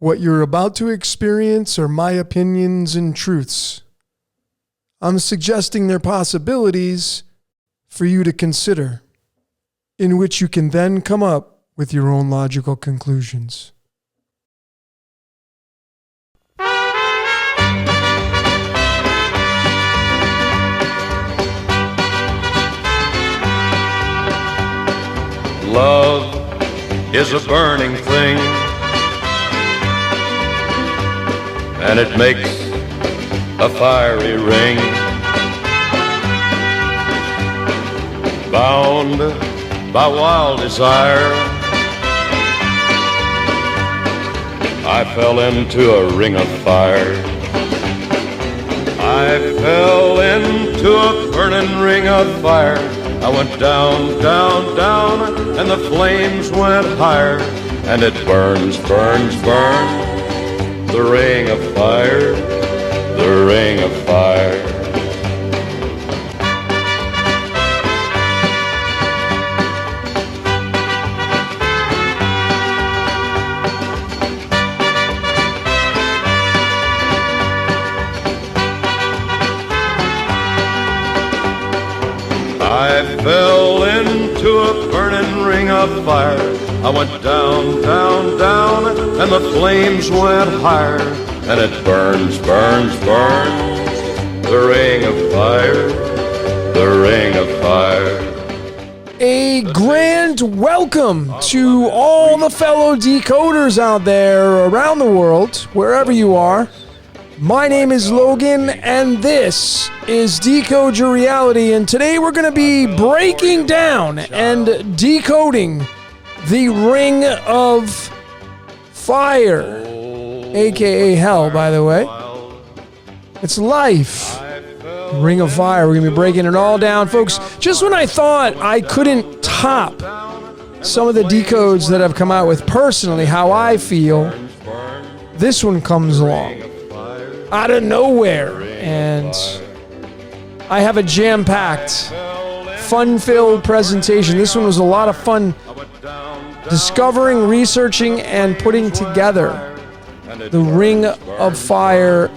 What you're about to experience are my opinions and truths. I'm suggesting they're possibilities for you to consider, in which you can then come up with your own logical conclusions. Love is a burning thing, and it makes a fiery ring. Bound by wild desire, I fell into a ring of fire. I fell into a burning ring of fire. I went down, down, down, and the flames went higher. And it burns, burns, burns, the ring of fire, the ring of fire. I fell into a burning ring of fire. I went down, down, down, and the flames went higher. And it burns, burns, burns, the ring of fire, the ring of fire. A grand welcome to all the fellow decoders out there around the world, wherever you are. My name is Logan, and this is Decode Your Reality, and today we're going to be breaking down and decoding the Ring of Fire, aka Hell, by the way. It's life. Ring of Fire. We're going to be breaking it all down, folks. Just when I thought I couldn't top some of the decodes that I've come out with personally, how I feel, this one comes along out of nowhere, and I have a jam-packed, fun-filled presentation. This one was a lot of fun discovering, researching, and putting together the Ring of Fire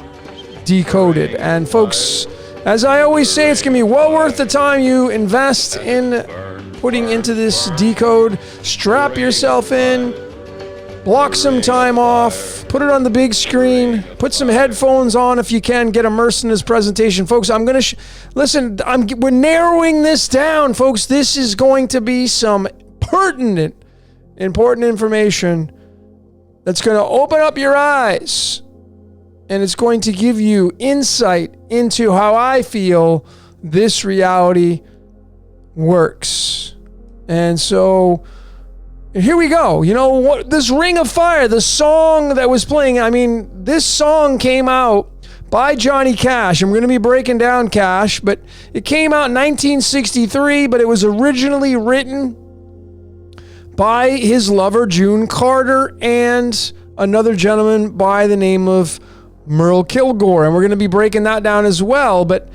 Decoded. And folks, as I always say, it's going to be well worth the time you invest in putting into this decode. Strap yourself in, block some time off, put it on the big screen, put some headphones on if you can, get immersed in this presentation. Folks, I'm going to listen, we're narrowing this down, folks. This is going to be some pertinent, important information that's going to open up your eyes, and it's going to give you insight into how I feel this reality works. And so here we go. You know what? This Ring of Fire, the song that was playing, I mean, this song came out by Johnny Cash. I'm going to be breaking down Cash, but it came out in 1963, but it was originally written by his lover, June Carter, and another gentleman by the name of Merle Kilgore. And we're going to be breaking that down as well. But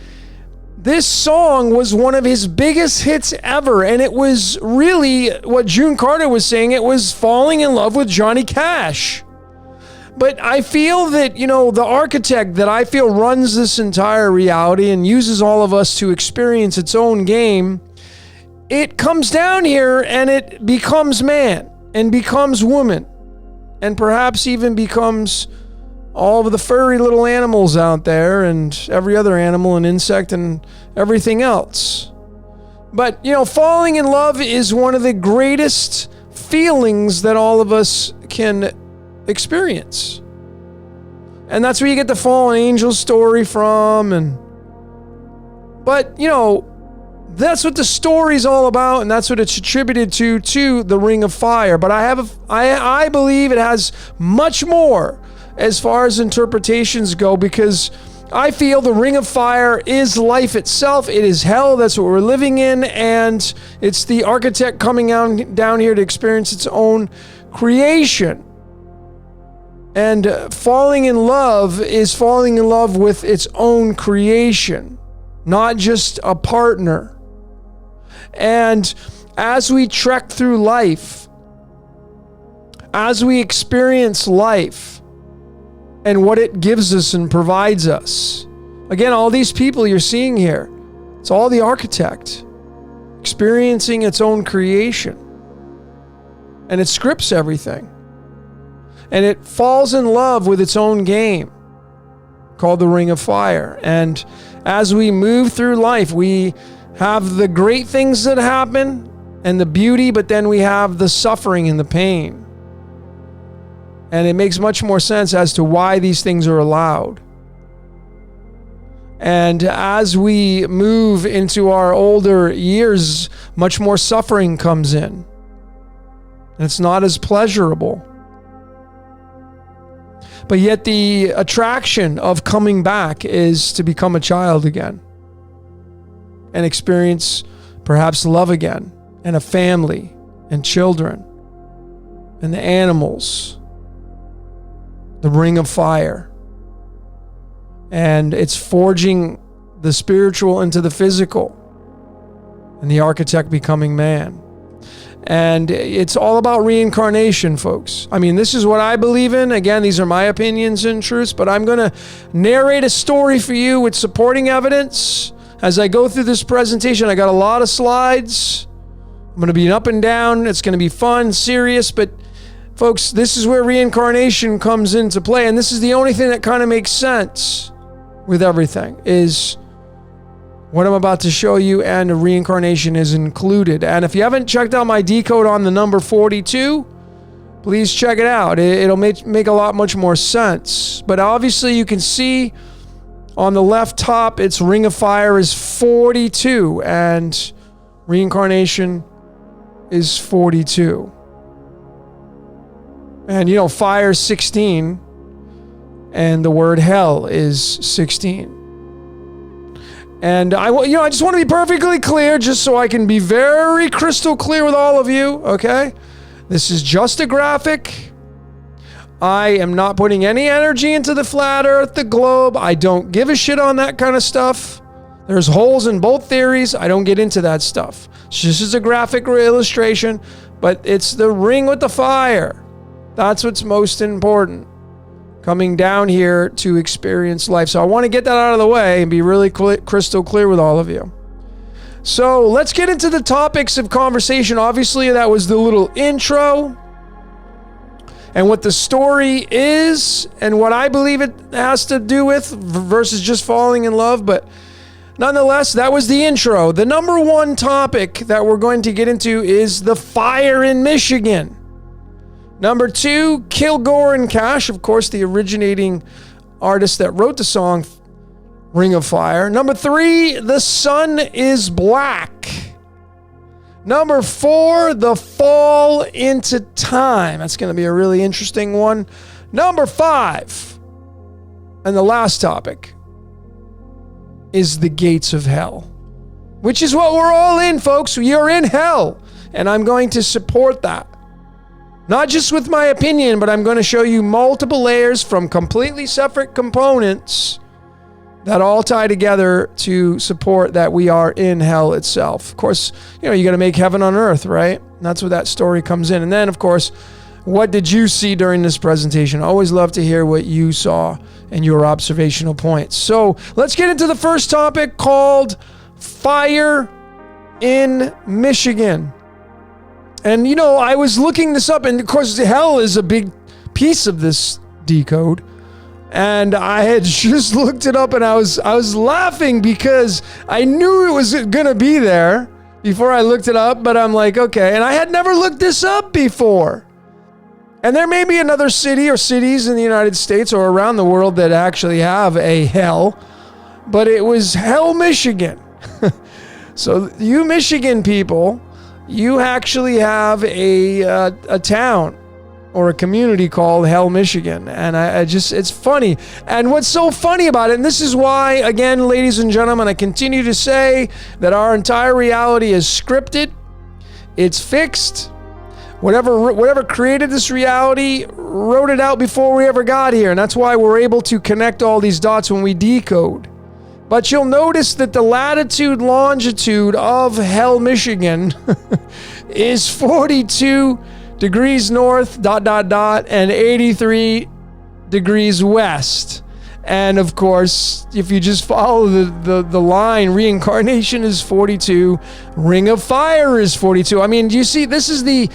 this song was one of his biggest hits ever, and it was really what June Carter was saying. It was falling in love with Johnny Cash. But I feel that, you know, the architect that I feel runs this entire reality and uses all of us to experience its own game, it comes down here and it becomes man and becomes woman and perhaps even becomes all of the furry little animals out there and every other animal and insect and everything else. But, you know, falling in love is one of the greatest feelings that all of us can experience. And that's where you get the fallen angel story from. But, you know, that's what the story's all about, and that's what it's attributed to the Ring of Fire. But I believe it has much more as far as interpretations go, because I feel the Ring of Fire is life itself. It is hell. That's what we're living in, and it's the architect coming down here to experience its own creation. And falling in love is falling in love with its own creation, not just a partner. And as we trek through life, as we experience life and what it gives us and provides us. Again, all these people you're seeing here, it's all the architect experiencing its own creation. And it scripts everything. And it falls in love with its own game called the Ring of Fire. And as we move through life, we have the great things that happen and the beauty, but then we have the suffering and the pain. And it makes much more sense as to why these things are allowed. And as we move into our older years, much more suffering comes in. And it's not as pleasurable. But yet the attraction of coming back is to become a child again. And experience perhaps love again. And a family. And children. And the animals. The Ring of Fire. And it's forging the spiritual into the physical. And the architect becoming man. And it's all about reincarnation, folks. I mean, this is what I believe in. Again, these are my opinions and truths, but I'm going to narrate a story for you with supporting evidence. As I go through this presentation, I got a lot of slides. I'm going to be up and down. It's going to be fun, serious, but folks, this is where reincarnation comes into play. And this is the only thing that kind of makes sense with everything, is what I'm about to show you, and reincarnation is included. And if you haven't checked out my decode on the number 42, please check it out. It'll make a lot much more sense. But obviously you can see on the left top, its Ring of Fire is 42, and reincarnation is 42. And you know, fire is 16. And the word hell is 16. And I just want to be perfectly clear, just so I can be very crystal clear with all of you, okay? This is just a graphic. I am not putting any energy into the flat earth, the globe. I don't give a shit on that kind of stuff. There's holes in both theories. I don't get into that stuff. It's just a graphic illustration, but it's the ring with the fire. That's what's most important. Coming down here to experience life. So I want to get that out of the way and be really crystal clear with all of you. So let's get into the topics of conversation. Obviously, that was the little intro and what the story is and what I believe it has to do with versus just falling in love. But nonetheless, that was the intro. The number one topic that we're going to get into is the fire in Michigan. Number 2, Kilgore and Cash, of course, the originating artist that wrote the song Ring of Fire. Number 3, The Sun is Black. Number 4, The Fall into Time. That's going to be a really interesting one. Number 5, and the last topic, is the gates of hell, which is what we're all in, folks. You're in hell, and I'm going to support that. Not just with my opinion, but I'm going to show you multiple layers from completely separate components that all tie together to support that we are in hell itself. Of course, you got to make heaven on earth, right? And that's where that story comes in. And then, of course, what did you see during this presentation? I always love to hear what you saw and your observational points. So let's get into the first topic, called Fire in Michigan. And, I was looking this up, and of course, hell is a big piece of this decode. And I had just looked it up, and I was laughing because I knew it was going to be there before I looked it up. But I'm like, okay. And I had never looked this up before. And there may be another city or cities in the United States or around the world that actually have a hell. But it was Hell, Michigan. So you Michigan people, you actually have a town or a community called Hell, Michigan. And it's funny. And what's so funny about it, and this is why, again, ladies and gentlemen, I continue to say that our entire reality is scripted. It's fixed. Whatever created this reality wrote it out before we ever got here. And that's why we're able to connect all these dots when we decode. But you'll notice that the latitude, longitude of Hell, Michigan is 42 degrees north, ... and 83 degrees west. And of course, if you just follow the line, reincarnation is 42, Ring of Fire is 42. I mean, do you see, this is the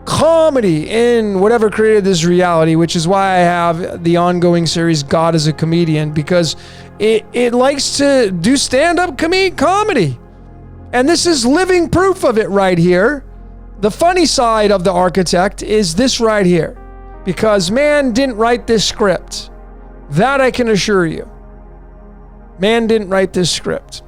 comedy in whatever created this reality, which is why I have the ongoing series God is a Comedian, because it likes to do stand-up comedy. And this is living proof of it right here. The funny side of The Architect is this right here, because man didn't write this script. That I can assure you. Man didn't write this script.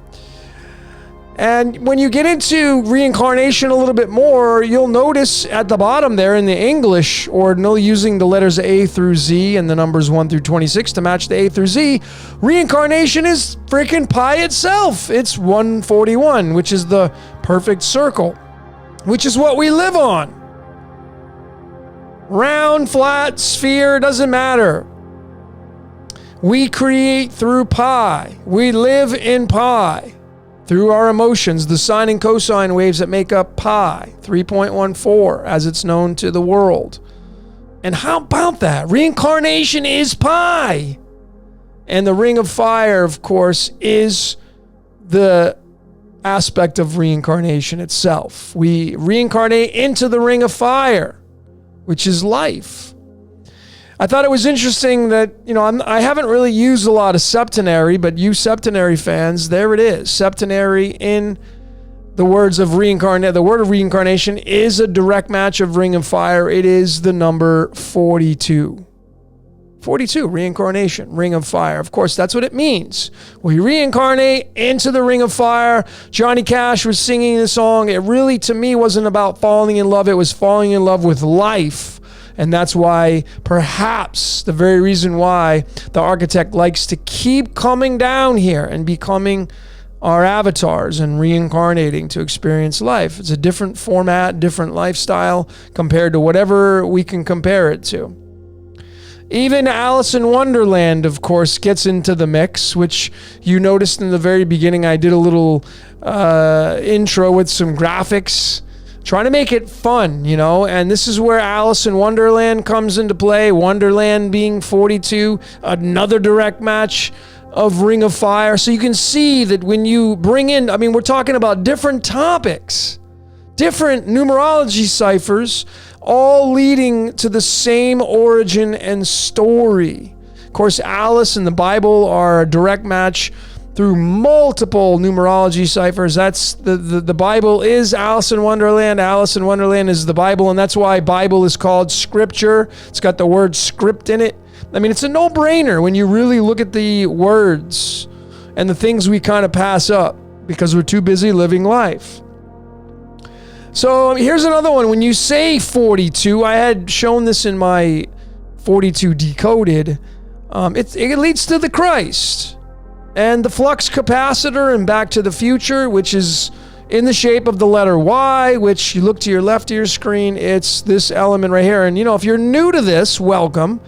And when you get into reincarnation a little bit more, you'll notice at the bottom there in the English ordinal, using the letters A through Z and the numbers 1 through 26 to match the A through Z, reincarnation is freaking pi itself. It's 141, which is the perfect circle, which is what we live on. Round, flat, sphere, doesn't matter. We create through pi. We live in pi. Through our emotions, the sine and cosine waves that make up pi, 3.14, as it's known to the world. And how about that? Reincarnation is pi. And the Ring of Fire, of course, is the aspect of reincarnation itself. We reincarnate into the Ring of Fire, which is life. I thought it was interesting that, I haven't really used a lot of septenary, but you septenary fans, there it is. Septenary in the words of reincarnate. The word of reincarnation is a direct match of Ring of Fire. It is the number 42. 42, reincarnation, Ring of Fire. Of course, that's what it means. We reincarnate into the Ring of Fire. Johnny Cash was singing the song. It really, to me, wasn't about falling in love. It was falling in love with life. And that's why, perhaps, the very reason why the Architect likes to keep coming down here and becoming our avatars and reincarnating to experience life. It's a different format, different lifestyle compared to whatever we can compare it to. Even Alice in Wonderland, of course, gets into the mix, which you noticed in the very beginning. I did a little intro with some graphics, trying to make it fun, and this is where Alice in Wonderland comes into play. Wonderland being 42, another direct match of Ring of Fire. So you can see that when you bring in, we're talking about different topics, different numerology ciphers, all leading to the same origin and story. Of course, Alice and the Bible are a direct match through multiple numerology ciphers. That's the Bible is Alice in Wonderland. Alice in Wonderland is the Bible, and that's why Bible is called scripture. It's got the word script in it. It's a no-brainer when you really look at the words and the things we kind of pass up because we're too busy living life. So here's another one. When you say 42, I had shown this in my 42 Decoded. It leads to the Christ. And the flux capacitor in Back to the Future, which is in the shape of the letter Y, which you look to your left of your screen, it's this element right here. And, if you're new to this, welcome.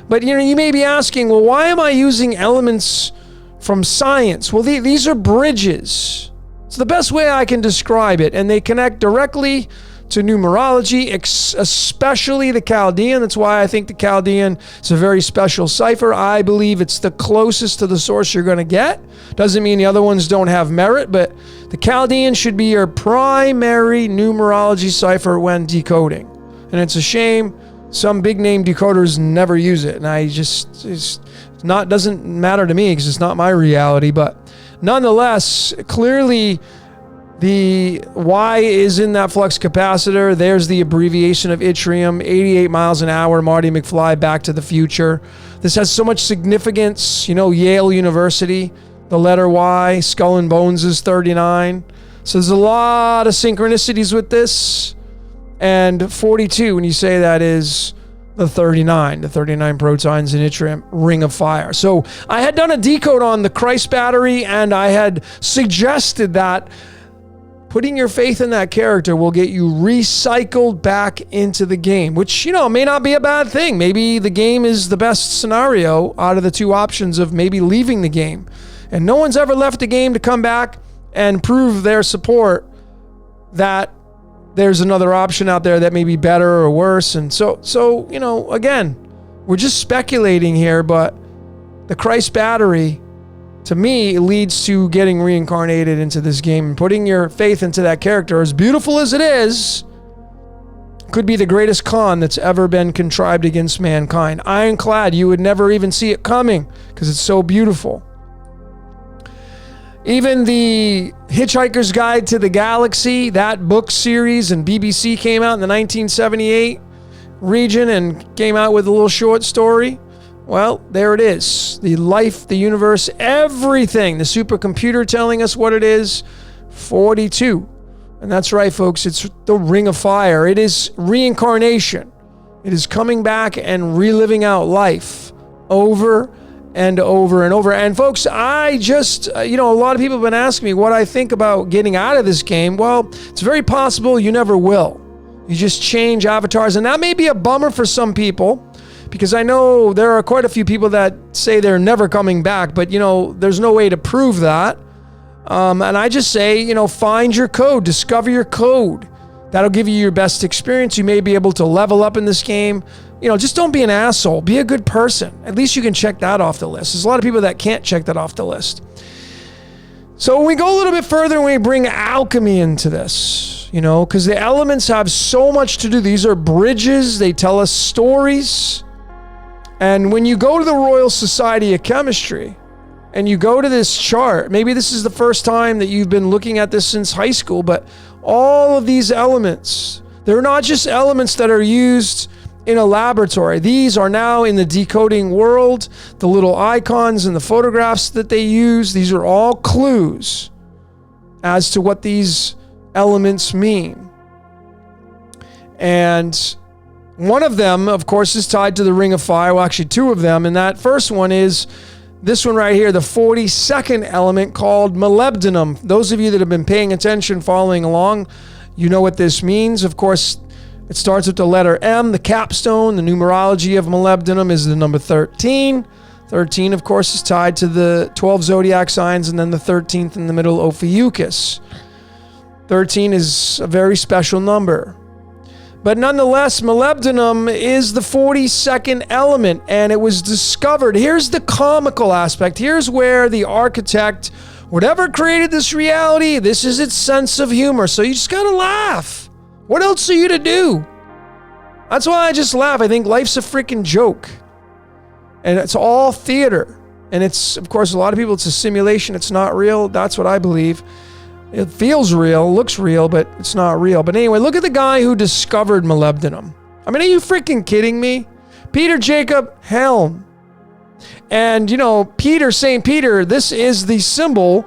But, you may be asking, well, why am I using elements from science? Well, these are bridges. It's the best way I can describe it. And they connect directly to numerology, especially the Chaldean. That's why I think the Chaldean is a very special cipher. I believe it's the closest to the source you're going to get. Doesn't mean the other ones don't have merit, but the Chaldean should be your primary numerology cipher when decoding. And it's a shame some big name decoders never use it. And doesn't matter to me because it's not my reality. But nonetheless, clearly, the Y is in that flux capacitor. There's the abbreviation of yttrium, 88 miles an hour, Marty McFly, Back to the Future. This has so much significance. Yale University, the letter Y, Skull and Bones is 39. So there's a lot of synchronicities with this. And 42, when you say that, is the 39 protons in yttrium, Ring of Fire. So I had done a decode on the Christ battery, and I had suggested that putting your faith in that character will get you recycled back into the game, which, may not be a bad thing. Maybe the game is the best scenario out of the two options of maybe leaving the game. And no one's ever left the game to come back and prove their support that there's another option out there that may be better or worse. And so again, we're just speculating here, but the Christ battery, to me, leads to getting reincarnated into this game and putting your faith into that character. As beautiful as it is, could be the greatest con that's ever been contrived against mankind. Ironclad, you would never even see it coming because it's so beautiful. Even the Hitchhiker's Guide to the Galaxy, that book series, and BBC came out in the 1978 region and came out with a little short story. Well, there it is. The life, the universe, everything. The supercomputer telling us what it is. 42. And that's right, folks. It's the Ring of Fire. It is reincarnation. It is coming back and reliving out life over and over and over. And folks, I just, a lot of people have been asking me what I think about getting out of this game. Well, it's very possible you never will. You just change avatars. And that may be a bummer for some people, because I know there are quite a few people that say they're never coming back, but there's no way to prove that. And I just say, find your code, discover your code. That'll give you your best experience. You may be able to level up in this game. Just don't be an asshole. Be a good person. At least you can check that off the list. There's a lot of people that can't check that off the list. So when we go a little bit further and we bring alchemy into this, because the elements have so much to do. These are bridges. They tell us stories. And when you go to the Royal Society of Chemistry and you go to this chart, maybe this is the first time that you've been looking at this since high school, but all of these elements, they're not just elements that are used in a laboratory. These are now in the decoding world. The little icons and the photographs that they use, these are all clues as to what these elements mean. And one of them, of course, is tied to the Ring of Fire. Well, actually, two of them. And that first one is this one right here, the 42nd element called molybdenum. Those of you that have been paying attention, following along, you know what this means. Of course, it starts with the letter M, the capstone. The numerology of molybdenum is the number 13. 13, of course, is tied to the 12 zodiac signs, and then the 13th in the middle, Ophiuchus. 13 is a very special number. But nonetheless, molybdenum is the 42nd element, and it was discovered. Here's the comical aspect. Here's where the architect, whatever created this reality, this is its sense of humor. So you just gotta laugh. What else are you to do? That's why I just laugh. I think life's a freaking joke. And it's all theater. And it's, of course, a lot of people, it's a simulation. It's not real. That's what I believe. It feels real, looks real, but it's not real. But anyway, look at the guy who discovered molybdenum. I mean, are you freaking kidding me? Peter Jacob Helm. And, Peter, St. Peter, this is the symbol.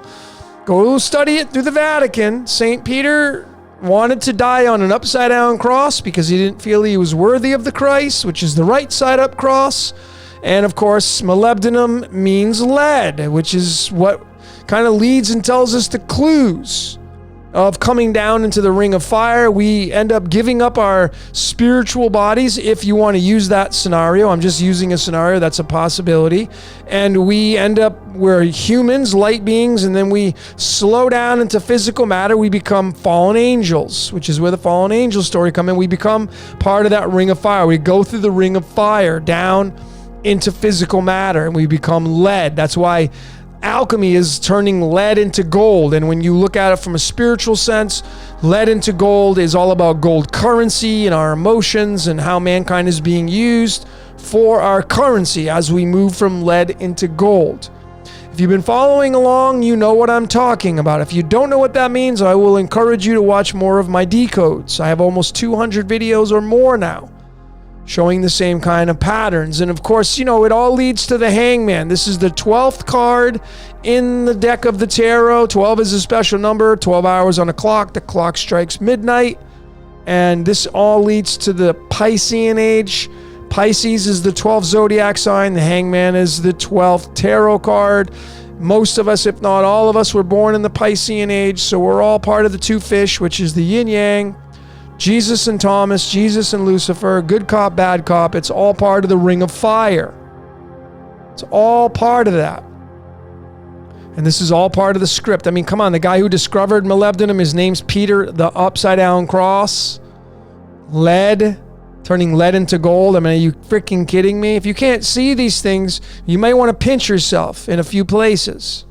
Go study it through the Vatican. St. Peter wanted to die on an upside down cross because he didn't feel he was worthy of the Christ, which is the right side up cross. And of course, molybdenum means lead, which is what kind of leads and tells us the clues of coming down into the Ring of Fire. We end up giving up our spiritual bodies, if you want to use that scenario. I'm just using a scenario, that's a possibility. And we end up, we're humans, light beings, and then we slow down into physical matter. We become fallen angels, which is where the fallen angel story comes in. We become part of that Ring of Fire. We go through the Ring of Fire down into physical matter, and we become lead. That's why alchemy is turning lead into gold. And when you look at it from a spiritual sense, lead into gold is all about gold currency and our emotions and how mankind is being used for our currency as we move from lead into gold. If you've been following along, you know what I'm talking about. If you don't know what that means, I will encourage you to watch more of my decodes. I have almost 200 videos or more now showing the same kind of patterns. And of course, it all leads to the Hangman. This is the 12th card in the deck of the tarot. 12 is a special number, 12 hours on a clock. The clock strikes midnight. And this all leads to the Piscean age. Pisces is the 12th zodiac sign. The Hangman is the 12th tarot card. Most of us, if not all of us, were born in the Piscean age. So we're all part of the two fish, which is the yin-yang. Jesus and Thomas, Jesus and Lucifer, good cop, bad cop. It's all part of the Ring of Fire. It's all part of that. And this is all part of the script. I mean, come on, the guy who discovered molybdenum, his name's Peter, the upside down cross. Lead, turning lead into gold. I mean, are you freaking kidding me? If you can't see these things, you may want to pinch yourself in a few places.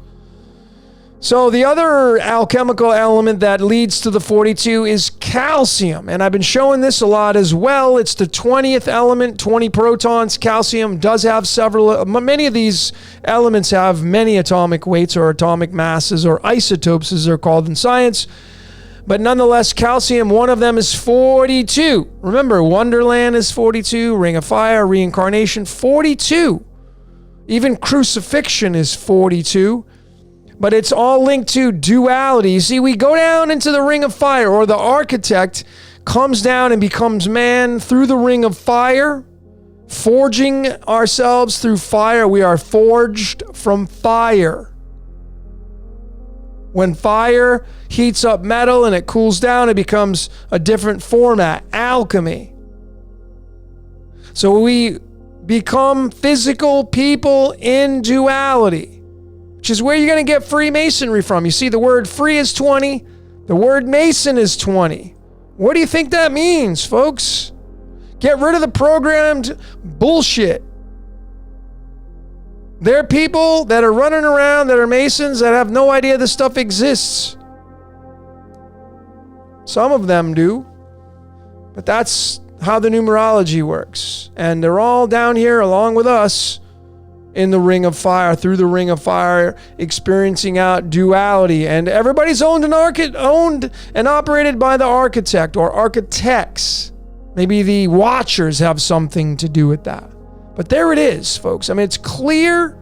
So the other alchemical element that leads to the 42 is calcium. And I've been showing this a lot as well. It's the 20th element, 20 protons. Calcium does have several, many of these elements have many atomic weights or atomic masses or isotopes as they're called in science. But nonetheless, calcium, one of them is 42. Remember, Wonderland is 42, Ring of Fire, Reincarnation, 42. Even crucifixion is 42. But it's all linked to duality. You see, we go down into the Ring of Fire, or the architect comes down and becomes man through the Ring of Fire, forging ourselves through fire. We are forged from fire. When fire heats up metal and it cools down, it becomes a different format, alchemy. So we become physical people in duality, which is where you're going to get Freemasonry from. You see, the word free is 20. The word Mason is 20. What do you think that means, folks? Get rid of the programmed bullshit. There are people that are running around that are Masons that have no idea this stuff exists. Some of them do. But that's how the numerology works. And they're all down here along with us in the Ring of Fire, through the Ring of Fire, experiencing out duality. And everybody's owned and operated by the architect or architects. Maybe the Watchers have something to do with that. But there it is, folks. I mean, it's clear,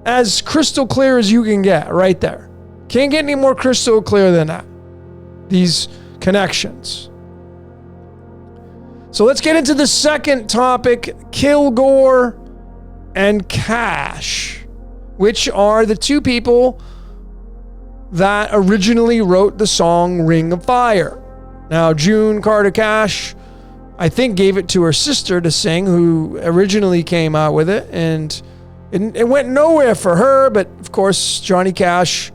as crystal clear as you can get right there. Can't get any more crystal clear than that. These connections. So let's get into the second topic, Kilgore and Cash, which are the two people that originally wrote the song Ring of Fire. Now, June Carter Cash, I think, gave it to her sister to sing, who originally came out with it, and it went nowhere for her, but of course, Johnny Cash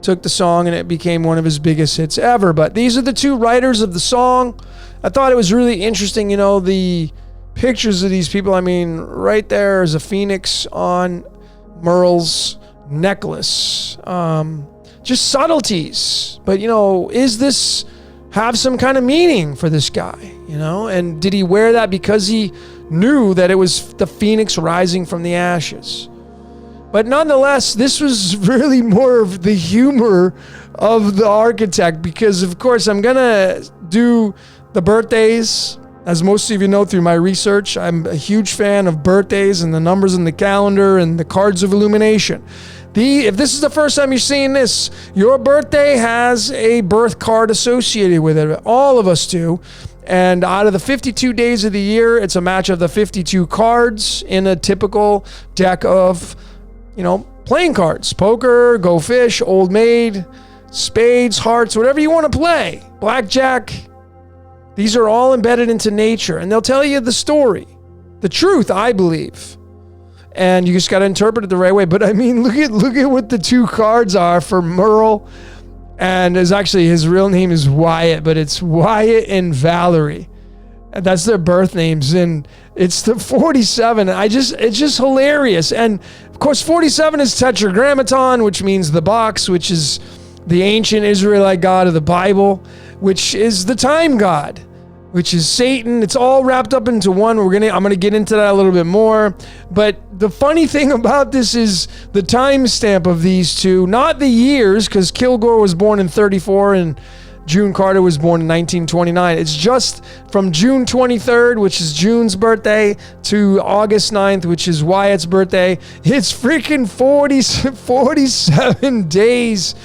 took the song and it became one of his biggest hits ever. But these are the two writers of the song. I thought it was really interesting, you know, the pictures of these people. I mean, right there is a phoenix on Merle's necklace. Just subtleties. But, you know, is this have some kind of meaning for this guy, you know? And did he wear that because he knew that it was the phoenix rising from the ashes? But nonetheless, this was really more of the humor of the architect, because, of course, I'm going to do the birthdays. As most of you know through my research, I'm a huge fan of birthdays and the numbers in the calendar and the cards of illumination. If this is the first time you're seeing this, your birthday has a birth card associated with it. All of us do. And out of the 52 days of the year, it's a match of the 52 cards in a typical deck of, you know, playing cards. Poker, Go Fish, Old Maid, Spades, Hearts, whatever you want to play. Blackjack. These are all embedded into nature, and they'll tell you the story, the truth, I believe. And you just got to interpret it the right way. But I mean, look at what the two cards are for Merle. And his real name is Wyatt, but it's Wyatt and Valerie. And that's their birth names. And it's the 47. It's just hilarious. And of course, 47 is Tetragrammaton, which means the box, which is the ancient Israelite god of the Bible, which is the time god, which is Satan. It's all wrapped up into one. I'm gonna get into that a little bit more. But the funny thing about this is the timestamp of these two, not the years, because Kilgore was born in 34 and June Carter was born in 1929. It's just from June 23rd, which is June's birthday, to August 9th, which is Wyatt's birthday. It's freaking 47 days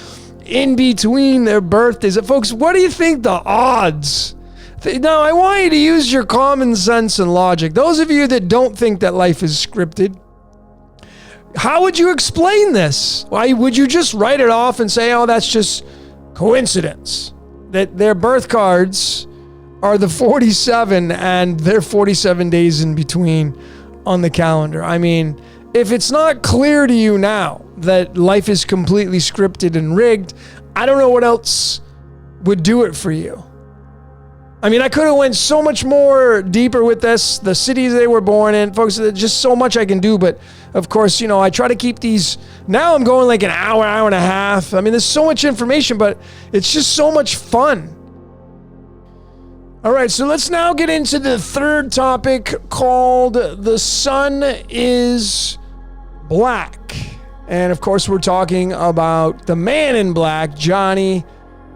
in between their birthdays. Folks, what do you think the odds? Now, I want you to use your common sense and logic. Those of you that don't think that life is scripted, how would you explain this? Why would you just write it off and say, oh, that's just coincidence? That their birth cards are the 47 and they're 47 days in between on the calendar. I mean, if it's not clear to you now that life is completely scripted and rigged, I don't know what else would do it for you. I mean, I could have went so much more deeper with this, the cities they were born in, folks, there's just so much I can do, but of course, I try to keep these, now I'm going like an hour and a half. I mean, there's so much information, but it's just so much fun. All right, so let's now get into the third topic called The Sun is Black. And of course, we're talking about the man in black, Johnny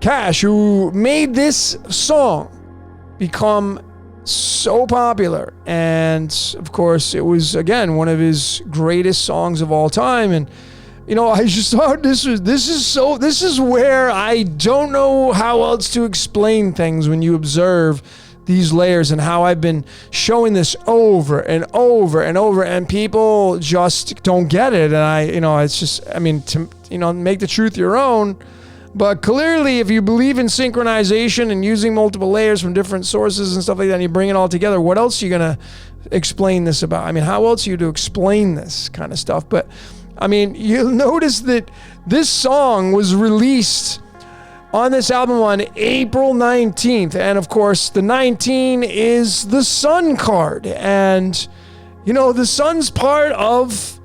Cash, who made this song become so popular. And of course, it was, again, one of his greatest songs of all time. And I just thought this is where I don't know how else to explain things when you observe these layers, and how I've been showing this over and over and over, and people just don't get it. And it's just, to make the truth your own. But clearly, if you believe in synchronization and using multiple layers from different sources and stuff like that, and you bring it all together, what else are you going to explain this about? I mean, how else are you to explain this kind of stuff? But, you'll notice that this song was released on this album on April 19th. And, of course, the 19 is the sun card. And, the sun's part of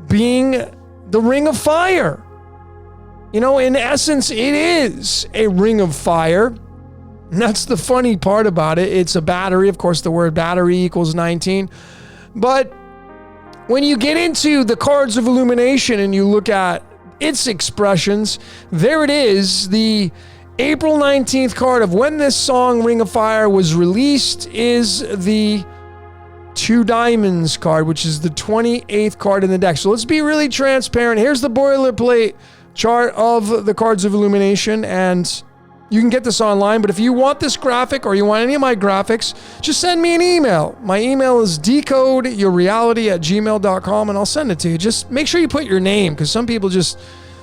being the Ring of Fire. In essence, it is a ring of fire. And that's the funny part about it. It's a battery. Of course, the word battery equals 19. But when you get into the cards of illumination and you look at its expressions, there it is. The April 19th card of when this song, Ring of Fire, was released is the Two Diamonds card, which is the 28th card in the deck. So let's be really transparent. Here's the boilerplate chart of the cards of illumination, and you can get this online. But if you want this graphic or you want any of my graphics, just send me an email. My email is decodeyourreality@gmail.com, and I'll send it to you. Just make sure you put your name, because some people just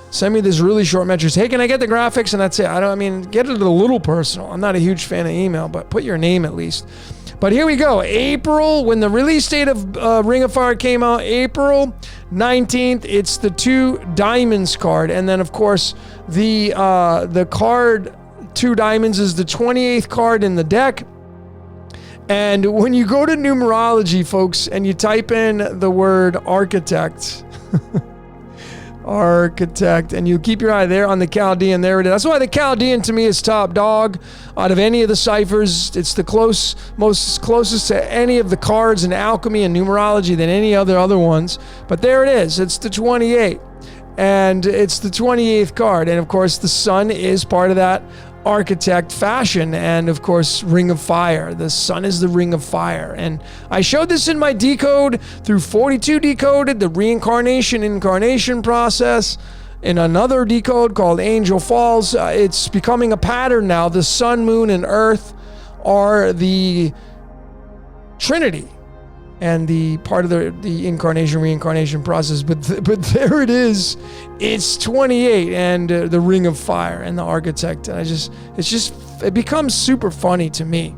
send me this really short message. Hey, can I get the graphics? And that's it. Get it a little personal. I'm not a huge fan of email, but put your name at least. But here we go. April, when the release date of Ring of Fire came out, April 19th, it's the Two Diamonds card. And then, of course, the card Two Diamonds is the 28th card in the deck. And when you go to numerology, folks, and you type in the word architect, architect, and you keep your eye there on the Chaldean, there it is. That's why the Chaldean to me is top dog out of any of the ciphers. It's the closest to any of the cards in alchemy and numerology than any other ones. But there it is. It's the 28, and it's the 28th card. And of course, the sun is part of that architect fashion, and of course, Ring of Fire. The sun is the Ring of Fire. And I showed this in my decode through 42 Decoded, the reincarnation incarnation process, in another decode called Angel Falls. It's becoming a pattern now. The sun, moon, and earth are the Trinity and the part of the incarnation reincarnation process. But there it is. It's 28, and the Ring of Fire and the architect. And it becomes super funny to me.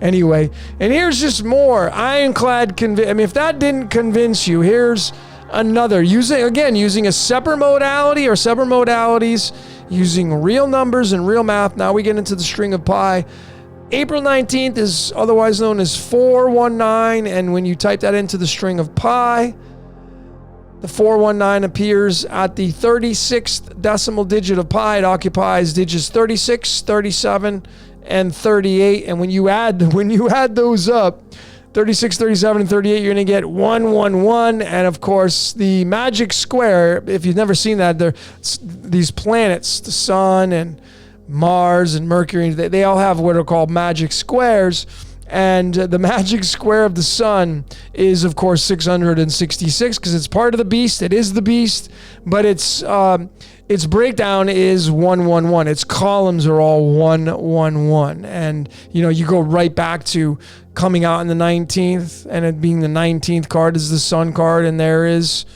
Anyway, and here's just more ironclad if that didn't convince you, here's another, using a separate modality or separate modalities, using real numbers and real math. Now we get into the string of pi. April 19th is otherwise known as 419, and when you type that into the string of pi, the 419 appears at the 36th decimal digit of pi. It occupies digits 36, 37, and 38, and when you add those up, 36, 37, and 38, you're going to get 111. And of course, the magic square, if you've never seen that, these planets, the sun and Mars and Mercury, they all have what are called magic squares. And the magic square of the sun is, of course, 666, because it's part of the beast. It is the beast, but its breakdown is 111. Its columns are all 111. And, you go right back to coming out in the 19th, and it being the 19th card is the sun card, and there is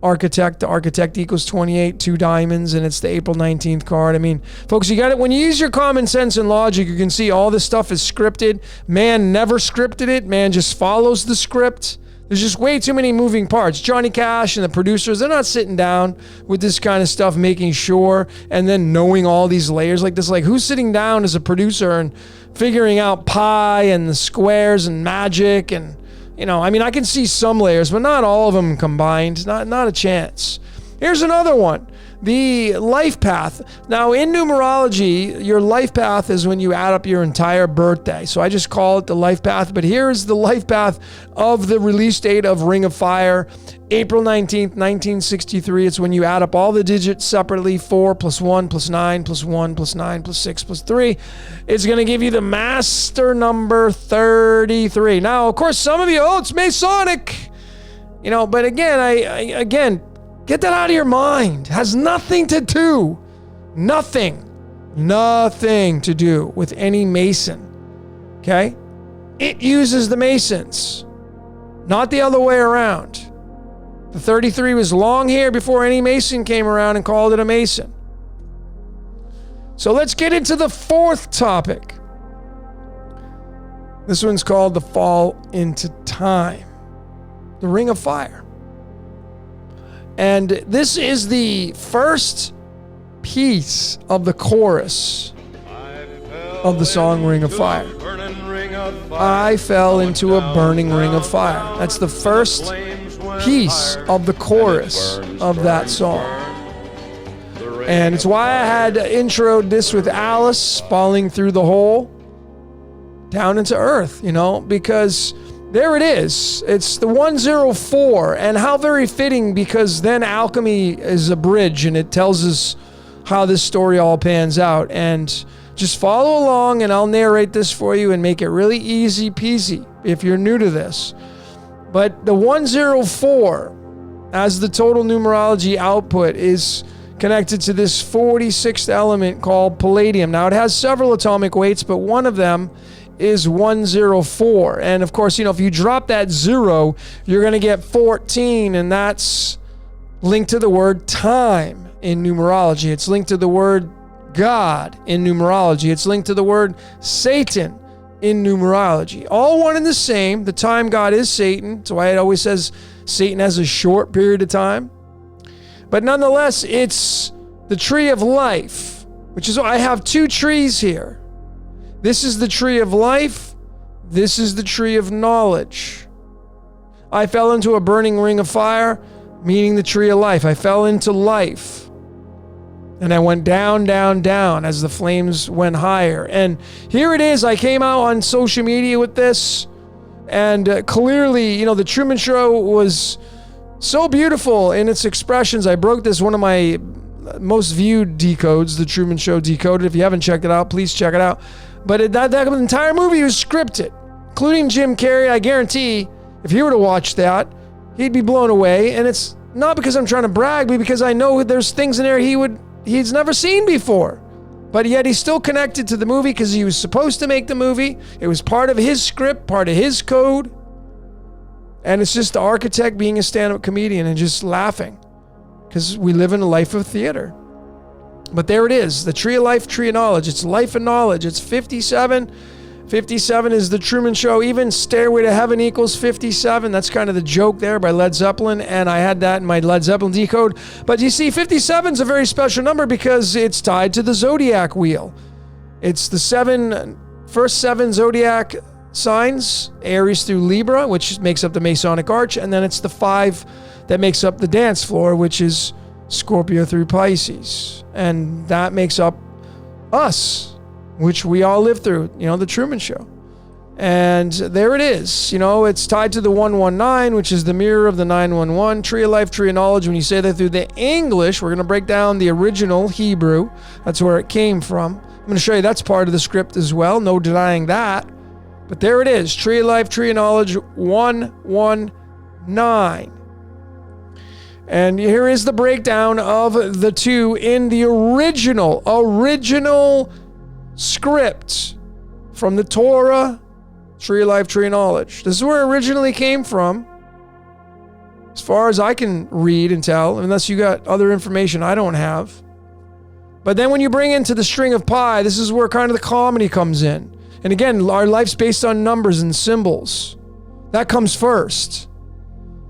architect. The architect equals 28, two diamonds, and it's the April 19th card. Folks, you got it. When you use your common sense and logic, you can see all this stuff is scripted. Man never scripted it. Man just follows the script. There's just way too many moving parts. Johnny Cash and the producers, they're not sitting down with this kind of stuff, making sure, and then knowing all these layers like this. Like, who's sitting down as a producer and figuring out pi and the squares and magic? And, you know, I mean, I can see some layers, but not all of them combined. Not a chance. Here's another one. The life path. Now, in numerology, your life path is when you add up your entire birthday. So I just call it the life path. But here is the life path of the release date of Ring of Fire, April 19th, 1963. It's when you add up all the digits separately, 4 plus 1 plus 9 plus 1 plus 9 plus 6 plus 3. It's going to give you the master number 33. Now, of course, some of you, it's Masonic. You know, but again, again, get that out of your mind. It has nothing to do to do with any Mason. Okay? It uses the Masons, not the other way around. The 33 was long here before any Mason came around and called it a Mason. So let's get into the fourth topic. This one's called the Fall into Time, the Ring of Fire. And this is the first piece of the chorus of the song Ring of Fire. I fell into a burning ring of fire. That's the first piece of the chorus of that song. And it's why I had introed this with Alice falling through the hole down into earth, you know, because there it is. It's the 104, and how very fitting, because then alchemy is a bridge and it tells us how this story all pans out. And just follow along and I'll narrate this for you and make it really easy peasy if you're new to this. But the 104 as the total numerology output is connected to this 46th element called palladium. Now, it has several atomic weights, but one of them is 104. And of course, you know, if you drop that 0, you're going to get 14, and that's linked to the word time in numerology. It's linked to the word God in numerology. It's linked to the word Satan in numerology. All one and the same. The time God is Satan. That's why it always says Satan has a short period of time. But nonetheless, it's the tree of life, which is why I have two trees here. This is the tree of life. This is the tree of knowledge. I fell into a burning ring of fire, meaning the tree of life. I fell into life. And I went down, down, down as the flames went higher. And here it is. I came out on social media with this. And clearly, you know, the Truman Show was so beautiful in its expressions. I broke this, one of my most viewed decodes, the Truman Show Decoded. If you haven't checked it out, please check it out. But that entire movie was scripted, including Jim Carrey. I guarantee if he were to watch that, he'd be blown away. And it's not because I'm trying to brag, but because I know there's things in there he's never seen before. But yet he's still connected to the movie because he was supposed to make the movie. It was part of his script, part of his code. And it's just the architect being a stand-up comedian and just laughing because we live in a life of theater. But there it is, the tree of life, tree of knowledge. It's life and knowledge. It's 57. 57 is the Truman Show. Even Stairway to Heaven equals 57. That's kind of the joke there by Led Zeppelin. And I had that in my Led Zeppelin decode. But you see, 57 is a very special number because it's tied to the zodiac wheel. It's the first seven zodiac signs, Aries through Libra, which makes up the Masonic Arch. And then it's the 5 that makes up the dance floor, which is Scorpio through Pisces. And that makes up us, which we all live through, you know, the Truman Show. And there it is. You know, it's tied to the 119, which is the mirror of the 911. Tree of life, tree of knowledge. When you say that through the English, we're going to break down the original Hebrew. That's where it came from. I'm going to show you that's part of the script as well. No denying that. But there it is. Tree of life, tree of knowledge, 119. And here is the breakdown of the two in the original script from the Torah, tree of life, tree of knowledge. This is where it originally came from, as far as I can read and tell, unless you got other information I don't have. But then when you bring into the string of pi, this is where kind of the comedy comes in. And again, our life's based on numbers and symbols. That comes first.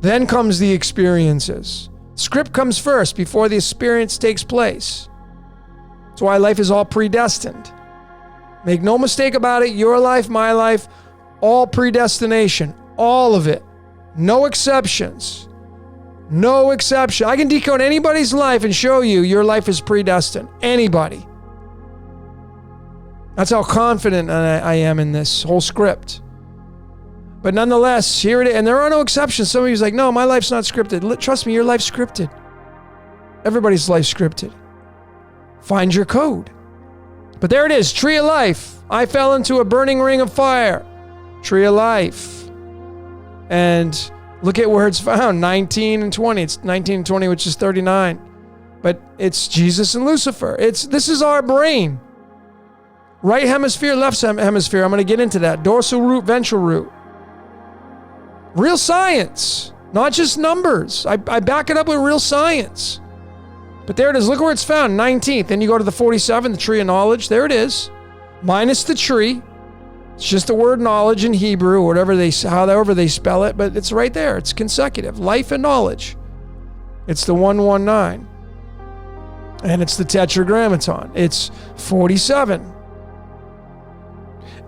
Then comes the experiences. Script comes first before the experience takes place. That's why life is all predestined. Make no mistake about it, your life, my life, all predestination, all of it. No exceptions. No exception. I can decode anybody's life and show you your life is predestined. Anybody. That's how confident I am in this whole script. But nonetheless, here it is. And there are no exceptions. Some of you's like, no, my life's not scripted. Trust me, your life's scripted. Everybody's life's scripted. Find your code. But there it is, tree of life. I fell into a burning ring of fire. Tree of life. And look at where it's found, 19 and 20. It's 19 and 20, which is 39. But it's Jesus and Lucifer. This is our brain. Right hemisphere, left hemisphere. I'm going to get into that. Dorsal root, ventral root. Real science, not just numbers. I back it up with real science. But there it is. Look where it's found, 19th. Then you go to the 47, the tree of knowledge. There it is. Minus the tree. It's just the word knowledge in Hebrew, or however they spell it, but it's right there. It's consecutive. Life and knowledge. It's the 119. And it's the tetragrammaton. It's 47.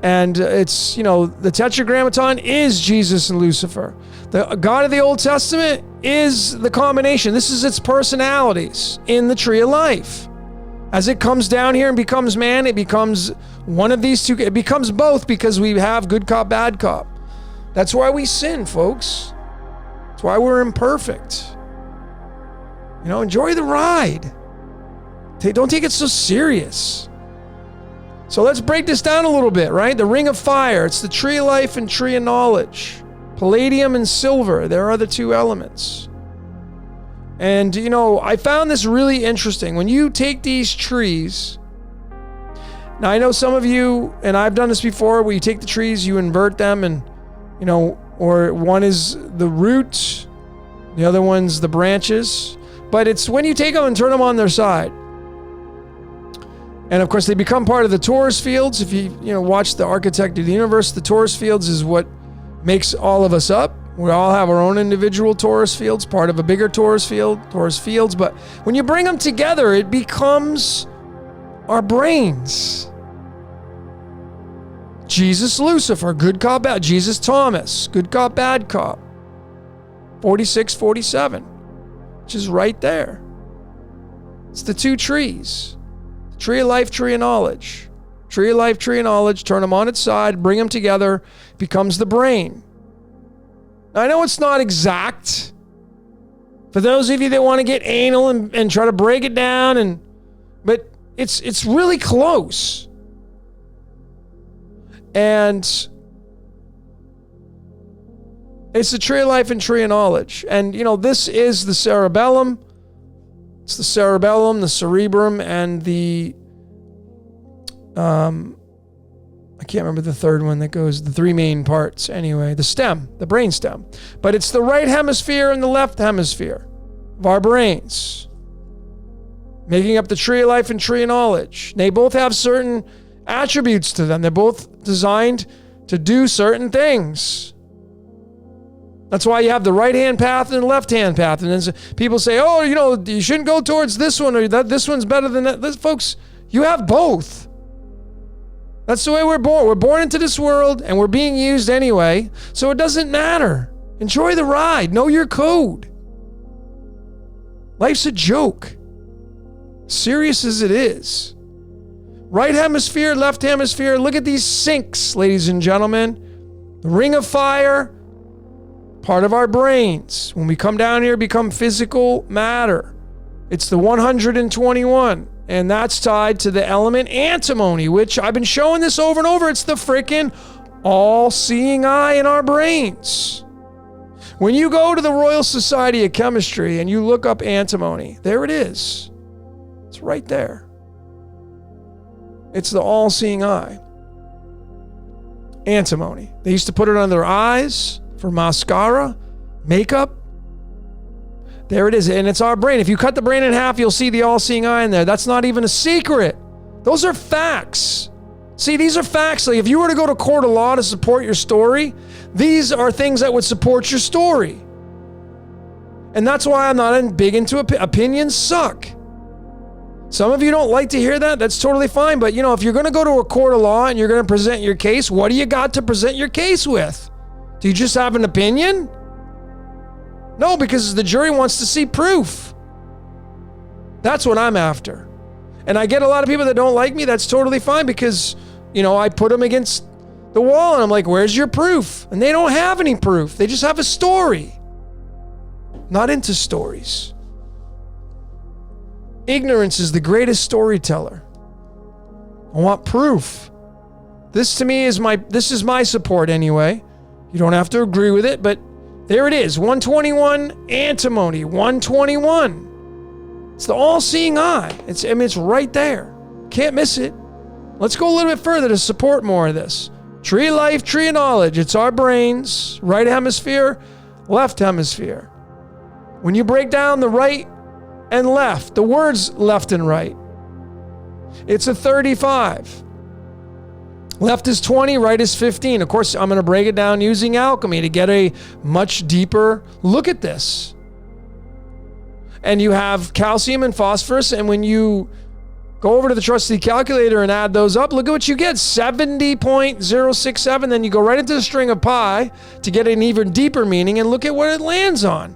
And it's, the tetragrammaton is Jesus and Lucifer. The God of the Old Testament is the combination. This is its personalities in the tree of life. As it comes down here and becomes man, it becomes one of these two. It becomes both because we have good cop, bad cop. That's why we sin, folks. That's why we're imperfect. Enjoy the ride. Don't take it so serious. So let's break this down a little bit, right? The ring of fire, it's the tree of life and tree of knowledge. Palladium and silver, there are the two elements. And, I found this really interesting. When you take these trees, now I know some of you, and I've done this before, where you take the trees, you invert them, and, or one is the root, the other one's the branches. But it's when you take them and turn them on their side. And of course, they become part of the torus fields. If you watch The Architect of the Universe, the torus fields is what makes all of us up. We all have our own individual torus fields, part of a bigger torus fields. But when you bring them together, it becomes our brains. Jesus, Lucifer, good cop, bad. Jesus, Thomas, good cop, bad cop. 46, 47, which is right there. It's the two trees. Tree of life, tree of knowledge. Tree of life, tree of knowledge. Turn them on its side, bring them together, becomes the brain. Now, I know it's not exact. For those of you that want to get anal and try to break it down, but it's really close. And it's the tree of life and tree of knowledge. And, this is the cerebellum. It's the cerebellum, the cerebrum, and the, I can't remember the third one that goes, the three main parts anyway, the stem, the brain stem. But it's the right hemisphere and the left hemisphere of our brains, making up the tree of life and tree of knowledge. They both have certain attributes to them. They're both designed to do certain things. That's why you have the right-hand path and the left-hand path. And then people say, oh, you shouldn't go towards this one, or this one's better than that. Folks, you have both. That's the way we're born. We're born into this world, and we're being used anyway, so it doesn't matter. Enjoy the ride. Know your code. Life's a joke. Serious as it is. Right hemisphere, left hemisphere. Look at these sinks, ladies and gentlemen. The ring of fire, part of our brains. When we come down here, become physical matter. It's the 121, and that's tied to the element antimony, which I've been showing this over and over. It's the freaking all-seeing eye in our brains. When you go to the Royal Society of Chemistry and you look up antimony, there it is. It's right there. It's the all-seeing eye. Antimony. They used to put it on their eyes for mascara, makeup. There it is, and it's our brain. If you cut the brain in half, you'll see the all-seeing eye in there. That's not even a secret. Those are facts. See, these are facts. Like if you were to go to court of law to support your story, these are things that would support your story. And that's why I'm not big into opinions suck. Some of you don't like to hear that. That's totally fine. But, if you're going to go to a court of law and you're going to present your case, what do you got to present your case with? Do you just have an opinion? No, because the jury wants to see proof. That's what I'm after. And I get a lot of people that don't like me. That's totally fine because, I put them against the wall and I'm like, where's your proof? And they don't have any proof. They just have a story. Not into stories. Ignorance is the greatest storyteller. I want proof. This to me is my support anyway. You don't have to agree with it, but there it is. 121 antimony. 121. It's the all-seeing eye. It's right there. Can't miss it. Let's go a little bit further to support more of this. Tree of life, tree of knowledge. It's our brains. Right hemisphere, left hemisphere. When you break down the right and left, the words left and right, it's a 35. Left is 20, right is 15. Of course, I'm going to break it down using alchemy to get a much deeper look at this. And you have calcium and phosphorus, and when you go over to the trusty calculator and add those up, look at what you get, 70.067. Then you go right into the string of pi to get an even deeper meaning, and look at what it lands on.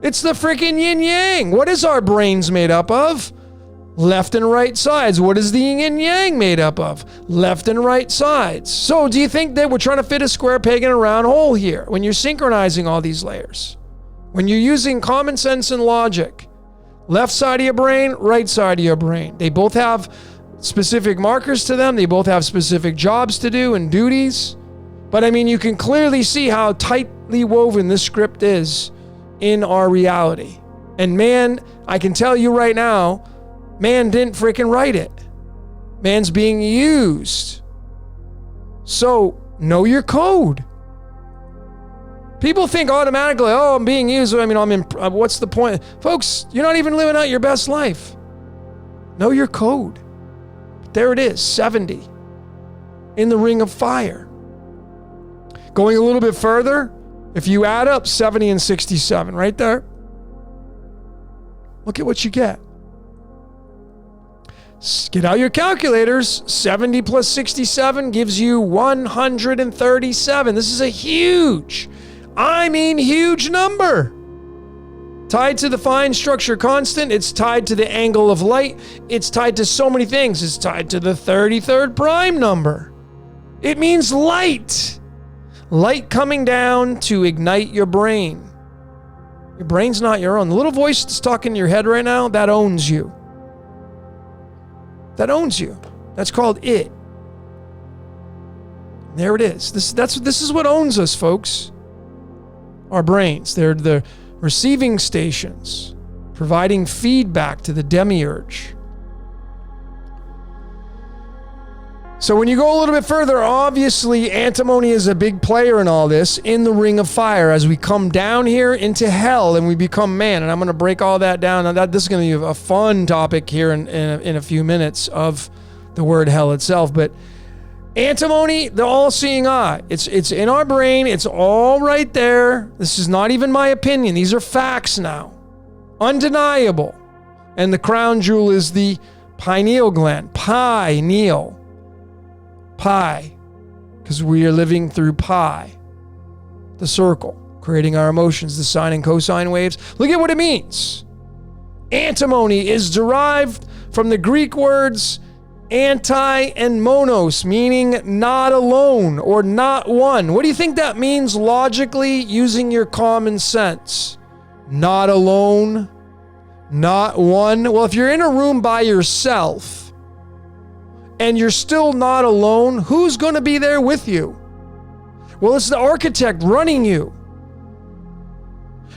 It's the freaking yin-yang. What is our brains made up of? Left and right sides. What is the yin and yang made up of? Left and right sides. So do you think that we're trying to fit a square peg in a round hole here when you're synchronizing all these layers? When you're using common sense and logic, left side of your brain, right side of your brain. They both have specific markers to them. They both have specific jobs to do and duties. But you can clearly see how tightly woven this script is in our reality. And man, I can tell you right now, man didn't freaking write it. Man's being used. So know your code. People think automatically, oh, I'm being used. What's the point? Folks, you're not even living out your best life. Know your code. There it is, 70 in the ring of fire. Going a little bit further, if you add up 70 and 67 right there, look at what you get. Get out your calculators. 70 plus 67 gives you 137. This is a huge number. Tied to the fine structure constant. It's tied to the angle of light. It's tied to so many things. It's tied to the 33rd prime number. It means light. Light coming down to ignite your brain. Your brain's not your own. The little voice that's talking in your head right now, that owns you. That owns you. That's called it. There it is. This is what owns us, folks. Our brains. They're the receiving stations, providing feedback to the demiurge. So when you go a little bit further, obviously antimony is a big player in all this, in the ring of fire, as we come down here into hell and we become man. And I'm going to break all that down. Now this is going to be a fun topic here in a few minutes of the word hell itself. But antimony, the all-seeing eye. It's in our brain. It's all right there. This is not even my opinion. These are facts now. Undeniable. And the crown jewel is the pineal gland. Pineal. Pi, because we are living through pi, the circle, creating our emotions, the sine and cosine waves. Look at what it means. Antimony is derived from the Greek words anti and monos, meaning not alone or not one. What do you think that means logically using your common sense? Not alone, not one. Well, if you're in a room by yourself, and you're still not alone, who's going to be there with you? Well, it's the architect running you.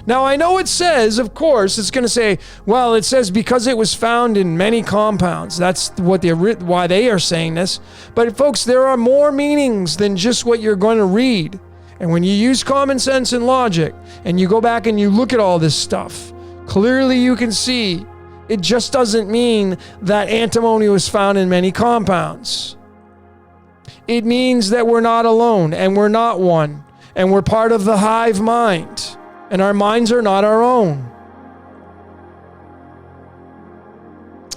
Now, I know it says, of course, it's going to say, well, it says because it was found in many compounds. That's why they are saying this. But folks, there are more meanings than just what you're going to read. And when you use common sense and logic, and you go back and you look at all this stuff, clearly you can see it just doesn't mean that antimony was found in many compounds. It means that we're not alone and we're not one and we're part of the hive mind. And our minds are not our own.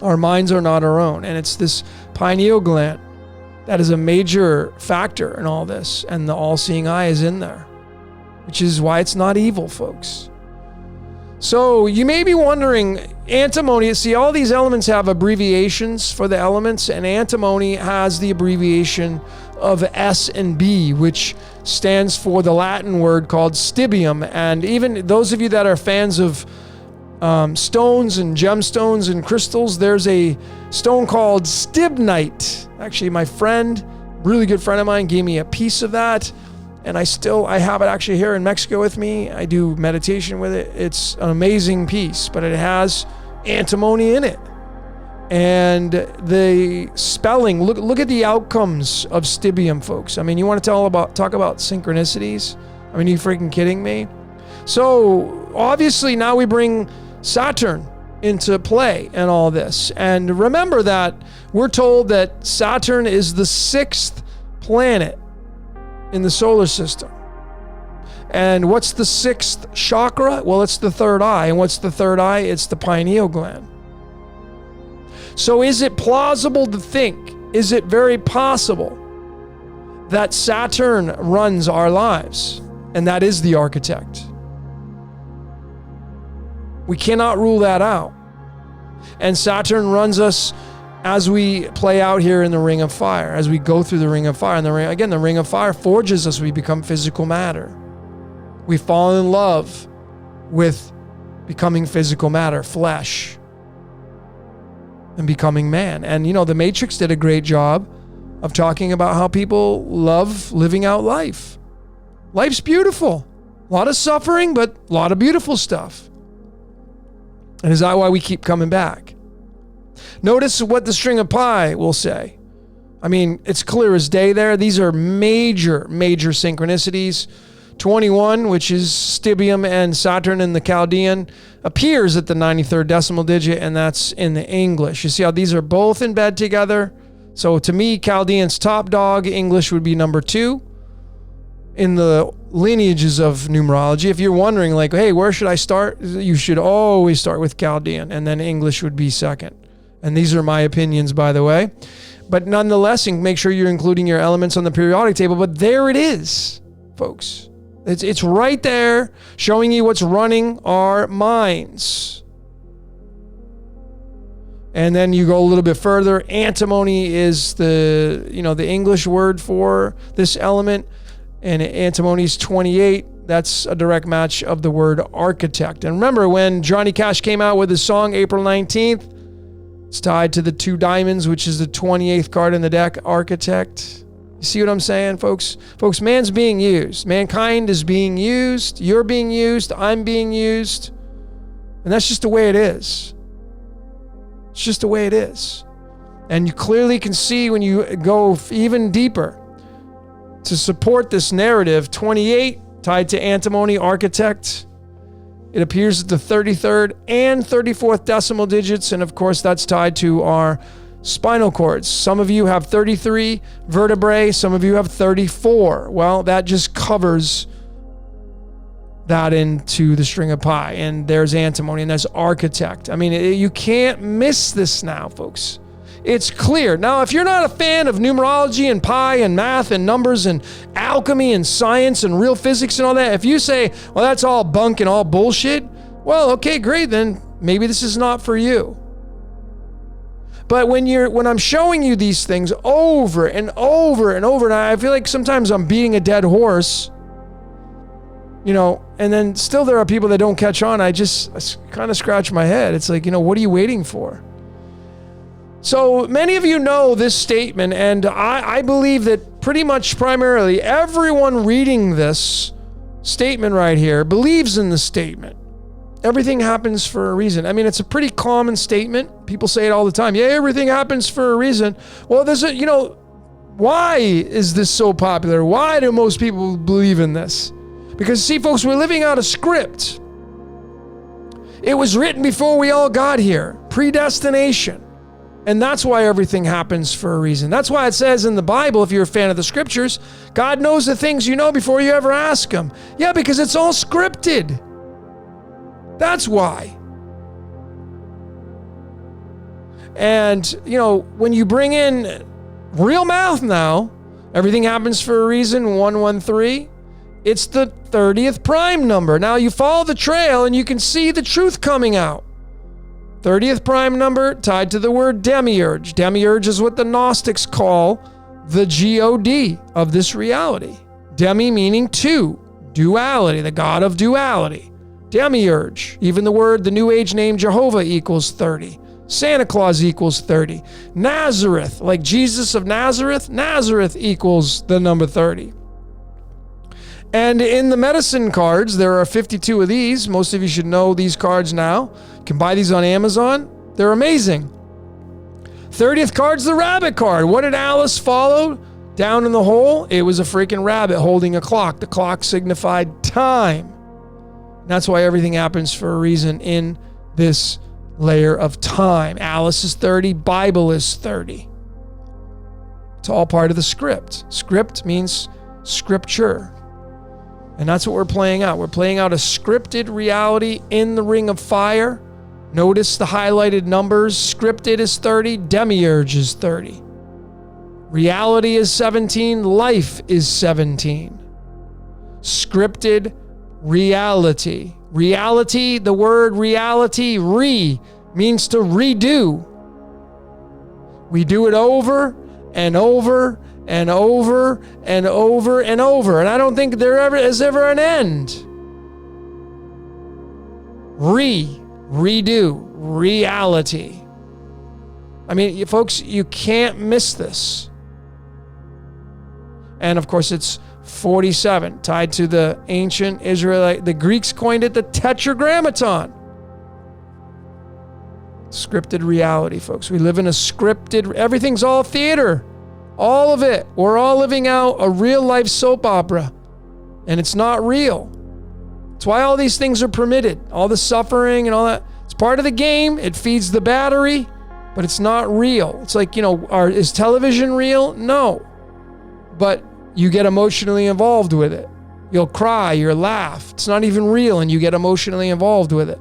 Our minds are not our own. And it's this pineal gland that is a major factor in all this. And the all-seeing eye is in there, which is why it's not evil, folks. So you may be wondering, antimony, see, all these elements have abbreviations for the elements, and antimony has the abbreviation of S and B, which stands for the Latin word called stibium. And even those of you that are fans of stones and gemstones and crystals, there's a stone called stibnite. Actually, my friend, really good friend of mine, gave me a piece of that. And I have it actually here in Mexico with me. I do meditation with it. It's an amazing piece, but it has antimony in it. And the spelling, look at the outcomes of stibium, folks. I mean, you want to talk about synchronicities? I mean, are you freaking kidding me? So obviously now we bring Saturn into play and all this. And remember that we're told that Saturn is the 6th planet in the solar system. And what's the 6th chakra? Well, it's the third eye. And what's the third eye? It's the pineal gland. So is it plausible to think, is it very possible that Saturn runs our lives and that is the architect? We cannot rule that out. And Saturn runs us as we play out here in the Ring of Fire, as we go through the Ring of Fire. And the Ring of Fire forges us. We become physical matter. We fall in love with becoming physical matter, flesh, and becoming man. And, the Matrix did a great job of talking about how people love living out life. Life's beautiful. A lot of suffering, but a lot of beautiful stuff. And is that why we keep coming back? Notice what the string of pi will say. I mean, it's clear as day there. These are major synchronicities. 21, which is stibium and Saturn in the Chaldean, appears at the 93rd decimal digit, and that's in the English. You see how these are both in bed together? So to me, Chaldean's top dog, English would be number 2 in the lineages of numerology. If you're wondering, like, hey, where should I start? You should always start with Chaldean, and then English would be second. And these are my opinions, by the way. But nonetheless, make sure you're including your elements on the periodic table. But there it is, folks. It's right there, showing you what's running our minds. And then you go a little bit further. Antimony is the English word for this element. And antimony is 28. That's a direct match of the word architect. And remember, when Johnny Cash came out with his song April 19th, it's tied to the 2 diamonds, which is the 28th card in the deck, architect. You see what I'm saying, folks? Folks, man's being used. Mankind is being used. You're being used. I'm being used. And that's just the way it is. It's just the way it is. And you clearly can see when you go even deeper to support this narrative, 28 tied to antimony, architect. It appears at the 33rd and 34th decimal digits. And of course, that's tied to our spinal cords. Some of you have 33 vertebrae. Some of you have 34. Well, that just covers that into the string of pi. And there's antimony and there's architect. I mean, you can't miss this now, folks. It's clear. Now, if you're not a fan of numerology and pi and math and numbers and alchemy and science and real physics and all that, if you say, well, that's all bunk and all bullshit, well, okay, great. Then maybe this is not for you. But when I'm showing you these things over and over and over, and I feel like sometimes I'm beating a dead horse, and then still there are people that don't catch on. I kind of scratch my head. It's like, what are you waiting for? So many of you know this statement, and I believe that pretty much primarily everyone reading this statement right here believes in the statement. Everything happens for a reason. I mean, it's a pretty common statement. People say it all the time. Yeah, everything happens for a reason. Well, why is this so popular? Why do most people believe in this? Because, see, folks, we're living out a script. It was written before we all got here. Predestination. And that's why everything happens for a reason. That's why it says in the Bible, if you're a fan of the scriptures, God knows the things you know before you ever ask him. Yeah, because it's all scripted. That's why. And, when you bring in real math now, everything happens for a reason, 113, it's the 30th prime number. Now you follow the trail and you can see the truth coming out. 30th prime number tied to the word demiurge. Demiurge is what the Gnostics call the God of this reality. Demi meaning two, duality, the God of duality. Demiurge, even the New Age name Jehovah equals 30. Santa Claus equals 30. Nazareth, like Jesus of Nazareth, Nazareth equals the number 30. And in the medicine cards, there are 52 of these. Most of you should know these cards now. You can buy these on Amazon. They're amazing. 30th card's the rabbit card. What did Alice follow down in the hole? It was a freaking rabbit holding a clock. The clock signified time. That's why everything happens for a reason in this layer of time. Alice is 30. Bible is 30. It's all part of the script. Script means scripture. And that's what we're playing out. We're playing out a scripted reality in the Ring of Fire. Notice the highlighted numbers. Scripted is 30. Demiurge is 30. Reality is 17. Life is 17. Scripted reality. Reality, the word reality, means to redo. We do it over and over and over and over and over. And I don't think there is ever an end. Redo, reality. I mean, folks, you can't miss this. And of course, it's 47, tied to the ancient Israelite. The Greeks coined it the tetragrammaton. Scripted reality, folks. We live in a scripted, everything's all theater. All of it. We're all living out a real life soap opera. And it's not real. That's why all these things are permitted. All the suffering and all that. It's part of the game. It feeds the battery, but it's not real. It's like, is television real? No. But you get emotionally involved with it. You'll cry, you'll laugh. It's not even real, and you get emotionally involved with it.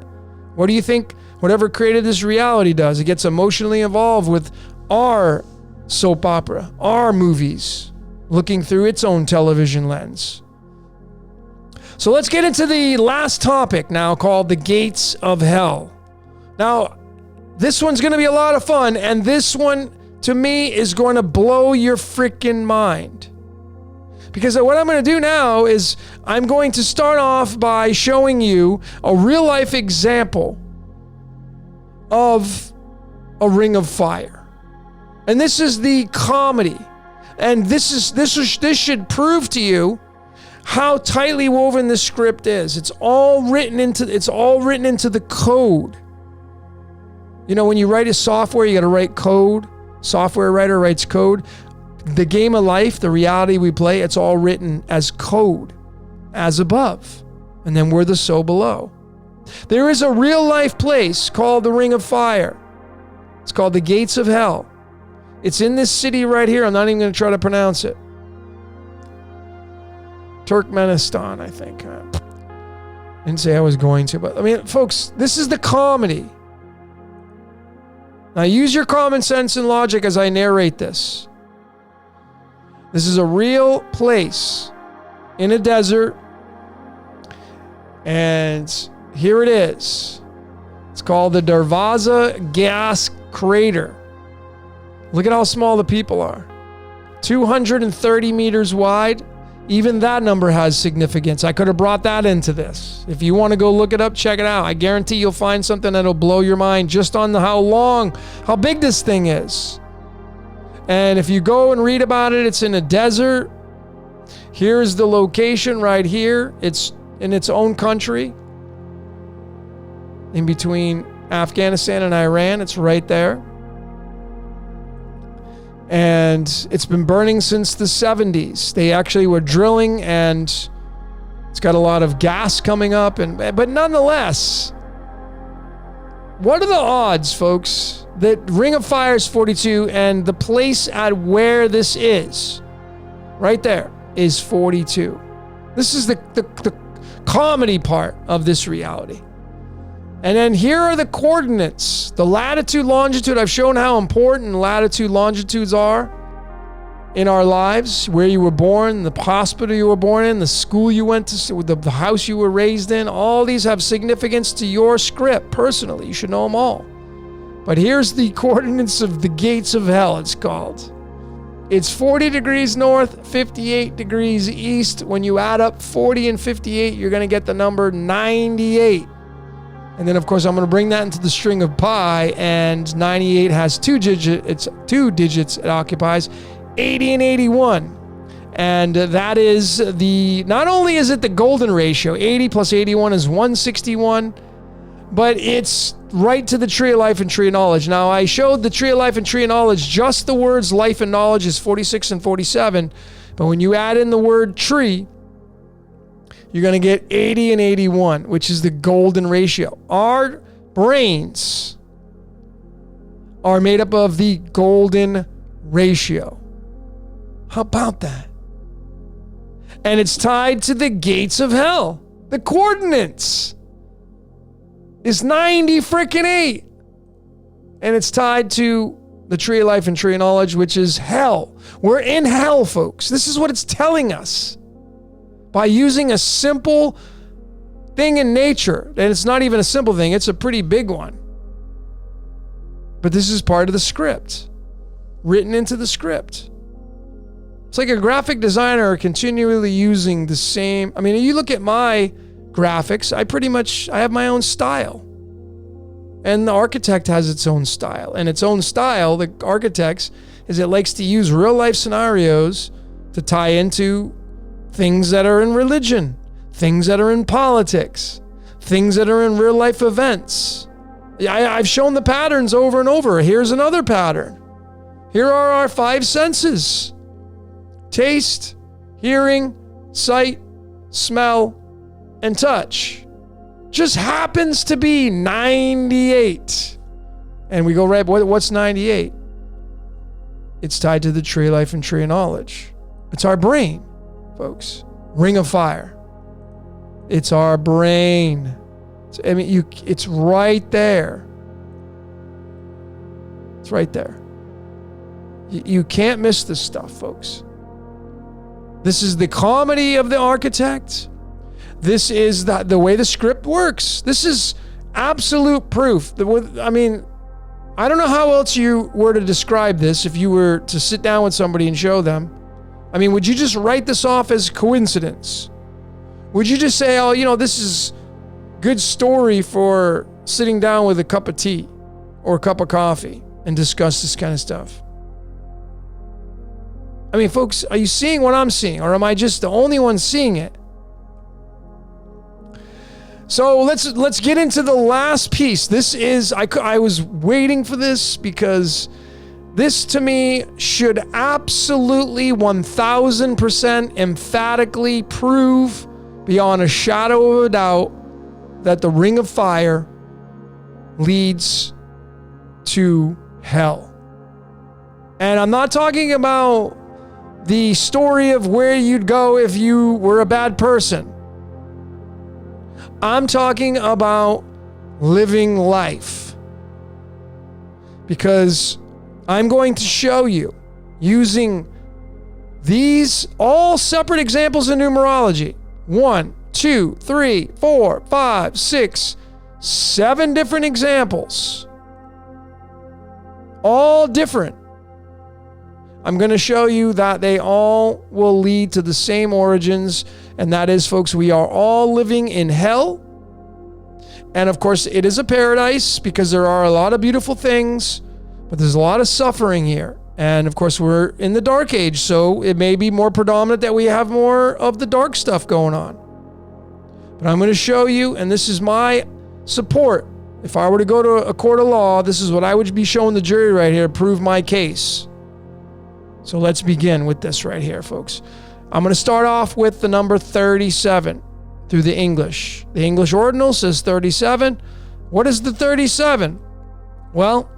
What do you think whatever created this reality does? It gets emotionally involved with our soap opera, our movies, looking through its own television lens. So let's get into the last topic now, called the gates of hell. Now, this one's going to be a lot of fun, and this one, to me, is going to blow your freaking mind. Because what I'm going to do now is I'm going to start off by showing you a real-life example of a Ring of Fire. And this is the comedy. And this should prove to you how tightly woven this script is. It's all written into the code. When you write a software, you got to write code. Software writer writes code. The game of life, the reality we play, it's all written as code, as above. And then we're the so below. There is a real life place called the Ring of Fire. It's called the Gates of Hell. It's in this city right here. I'm not even going to try to pronounce it. Turkmenistan, I think. Didn't say I was going to, but I mean, folks, this is the comedy. Now use your common sense and logic as I narrate this. This is a real place in a desert, and here it is. It's called the Darvaza Gas Crater. Look at how small the people are. 230 meters wide. Even that number has significance. I could have brought that into this. If you want to go look it up, check it out. I guarantee you'll find something that'll blow your mind just on how big this thing is. And if you go and read about it, it's in a desert. Here's the location right here. It's in its own country. In between Afghanistan and Iran. It's right there. And it's been burning since the 70s. They actually were drilling, and it's got a lot of gas coming up. But nonetheless, what are the odds, folks, that Ring of Fire is 42 and the place at where this is, right there, is 42? This is the comedy part of this reality. And then here are the coordinates. The latitude, longitude. I've shown how important latitude, longitudes are in our lives. Where you were born, the hospital you were born in, the school you went to, the house you were raised in. All these have significance to your script personally. You should know them all. But here's the coordinates of the gates of hell, it's called. It's 40 degrees north, 58 degrees east. When you add up 40 and 58, you're going to get the number 98. And then, of course, I'm going to bring that into the string of pi, and 98 has two digits it occupies, 80 and 81. And that is not only is it the golden ratio, 80 plus 81 is 161, but it's right to the tree of life and tree of knowledge. Now, I showed the tree of life and tree of knowledge, just the words life and knowledge is 46 and 47. But when you add in the word tree, you're going to get 80 and 81, which is the golden ratio. Our brains are made up of the golden ratio. How about that? And it's tied to the gates of hell. The coordinates is 90 freaking 8. And it's tied to the tree of life and tree of knowledge, which is hell. We're in hell, folks. This is what it's telling us. By using a simple thing in nature, and it's not even a simple thing, it's a pretty big one. But this is part of the script, written into the script. It's like a graphic designer continually using the same. I mean, you look at my graphics, I have my own style. And the architect has its own style. And its own style, the architect's, is it likes to use real life scenarios to tie into things that are in religion, things that are in politics, things that are in real life events. I've shown the patterns over and over. Here's another pattern. Here are our 5 senses: taste, hearing, sight, smell, and touch. Just happens to be 98. And we go right, what's 98? It's tied to the tree of life and tree of knowledge. It's our brain, folks. Ring of fire. It's our brain. It's right there. It's right there. You can't miss this stuff, folks. This is the comedy of the architect. This is the way the script works. This is absolute proof. I mean, I don't know how else you were to describe this if you were to sit down with somebody and show them. I mean, would you just write this off as coincidence? Would you just say, oh, this is good story for sitting down with a cup of tea or a cup of coffee and discuss this kind of stuff? I mean, folks, are you seeing what I'm seeing, or am I just the only one seeing it? So let's get into the last piece. This is, I was waiting for this because this to me should absolutely 1000% emphatically prove beyond a shadow of a doubt that the Ring of Fire leads to hell. And I'm not talking about the story of where you'd go if you were a bad person. I'm talking about living life. Because I'm going to show you, using these all separate examples in numerology, 1, 2, 3, 4, 5, 6, 7 different examples, all different. I'm going to show you that they all will lead to the same origins, and that is, folks, we are all living in hell. And of course, it is a paradise because there are a lot of beautiful things, but there's a lot of suffering here. And of course, we're in the dark age, so it may be more predominant that we have more of the dark stuff going on. But I'm going to show you, and this is my support. If I were to go to a court of law, this is what I would be showing the jury right here to prove my case. So let's begin with this right here, folks. I'm going to start off with the number 37 through the English. The English ordinal says 37. What is the 37? Well,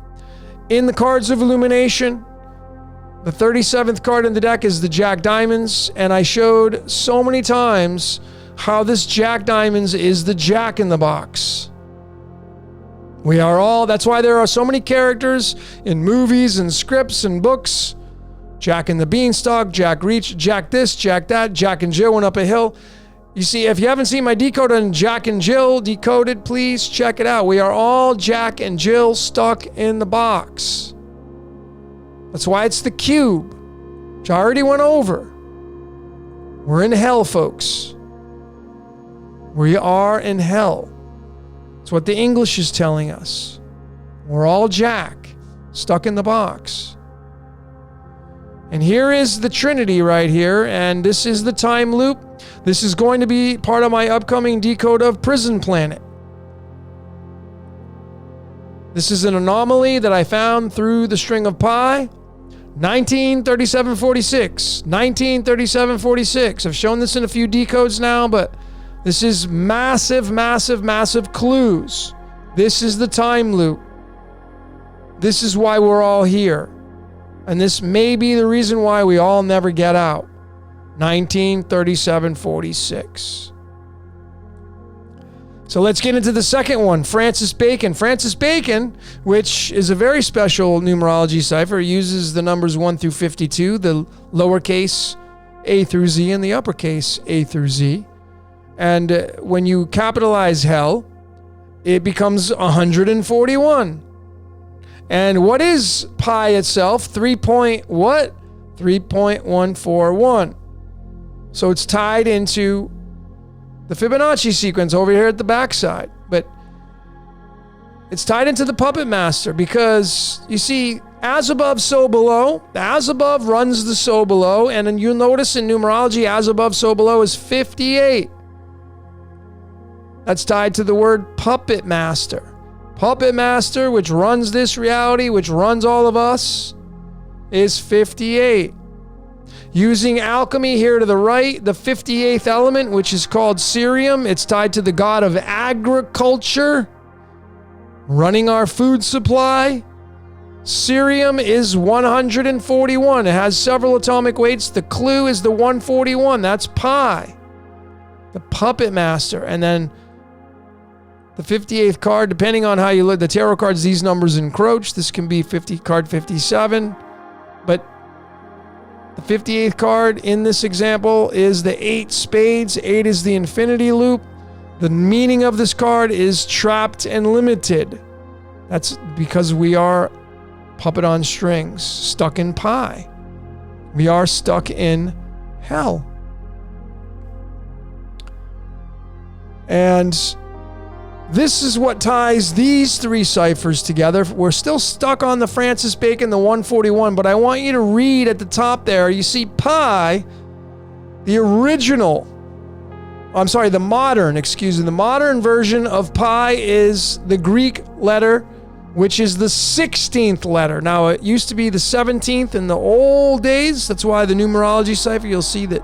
in the cards of illumination, the 37th card in the deck is the Jack Diamonds, and I showed so many times how this Jack Diamonds is the Jack in the box. We are all, that's why there are so many characters in movies and scripts and books. Jack and the Beanstalk, Jack Reach, Jack this, Jack that, Jack and Jill went up a hill. You see, if you haven't seen my decode on Jack and Jill Decoded, please check it out. We are all Jack and Jill stuck in the box. That's why it's the cube, which I already went over. We're in hell, folks. We are in hell. That's what the English is telling us. We're all Jack, stuck in the box. And here is the Trinity right here, and this is the time loop. This is going to be part of my upcoming decode of Prison Planet. This is an anomaly that I found through the string of pi. 1937-46. 1937-46. I've shown this in a few decodes now, but this is massive, massive, massive clues. This is the time loop. This is why we're all here. And this may be the reason why we all never get out. 1937-46. So let's get into the second one, Francis Bacon. Francis Bacon, which is a very special numerology cipher, uses the numbers 1 through 52, the lowercase a through z and the uppercase a through z. And when you capitalize hell, it becomes 141. And what is pi itself? 3.141. So it's tied into the Fibonacci sequence over here at the backside. But it's tied into the Puppet Master because, you see, as above, so below. As above runs the so below. And then you'll notice in numerology, as above, so below is 58. That's tied to the word Puppet Master. Puppet Master, which runs this reality, which runs all of us, is 58. Using alchemy here to the right, the 58th element, which is called Cerium, it's tied to the god of agriculture, running our food supply. Cerium is 141. It has several atomic weights. The clue is the 141. That's pi, the Puppet Master. And then the 58th card, depending on how you look, the tarot cards, these numbers encroach. This can be card 57. But the 58th card in this example is the 8 spades. 8 is the infinity loop. The meaning of this card is trapped and limited. That's because we are puppet on strings, stuck in pi. We are stuck in hell. And this is what ties these three ciphers together. We're still stuck on the Francis Bacon, the 141, but I want you to read at the top there. You see pi, the modern version of pi is the Greek letter, which is the 16th letter. Now, it used to be the 17th in the old days. That's why the numerology cipher, you'll see that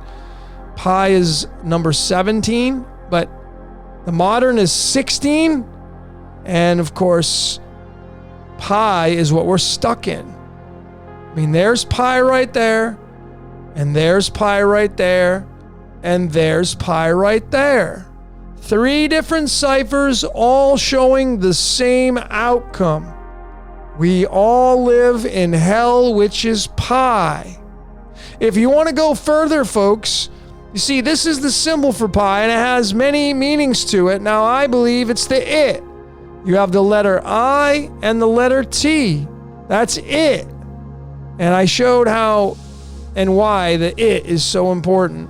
pi is number 17, but the modern is 16, and of course, pi is what we're stuck in. I mean, there's pi right there, and there's pi right there, and there's pi right there. 3 different ciphers, all showing the same outcome. We all live in hell, which is pi. If you want to go further, folks, you see, this is the symbol for pi, and it has many meanings to it. Now, I believe it's the it. You have the letter I and the letter T. That's it. And I showed how and why the it is so important.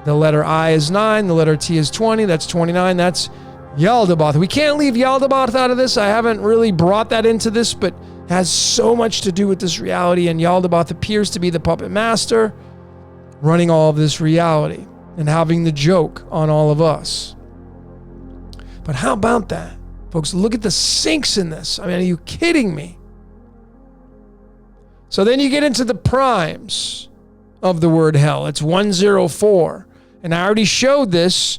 The letter I is 9, the letter T is 20, that's 29, that's Yaldabaoth. We can't leave Yaldabaoth out of this. I haven't really brought that into this, but it has so much to do with this reality, and Yaldabaoth appears to be the puppet master, running all of this reality and having the joke on all of us. But how about that? Folks, look at the syncs in this. I mean, are you kidding me? So then you get into the primes of the word hell. It's 104. And I already showed this,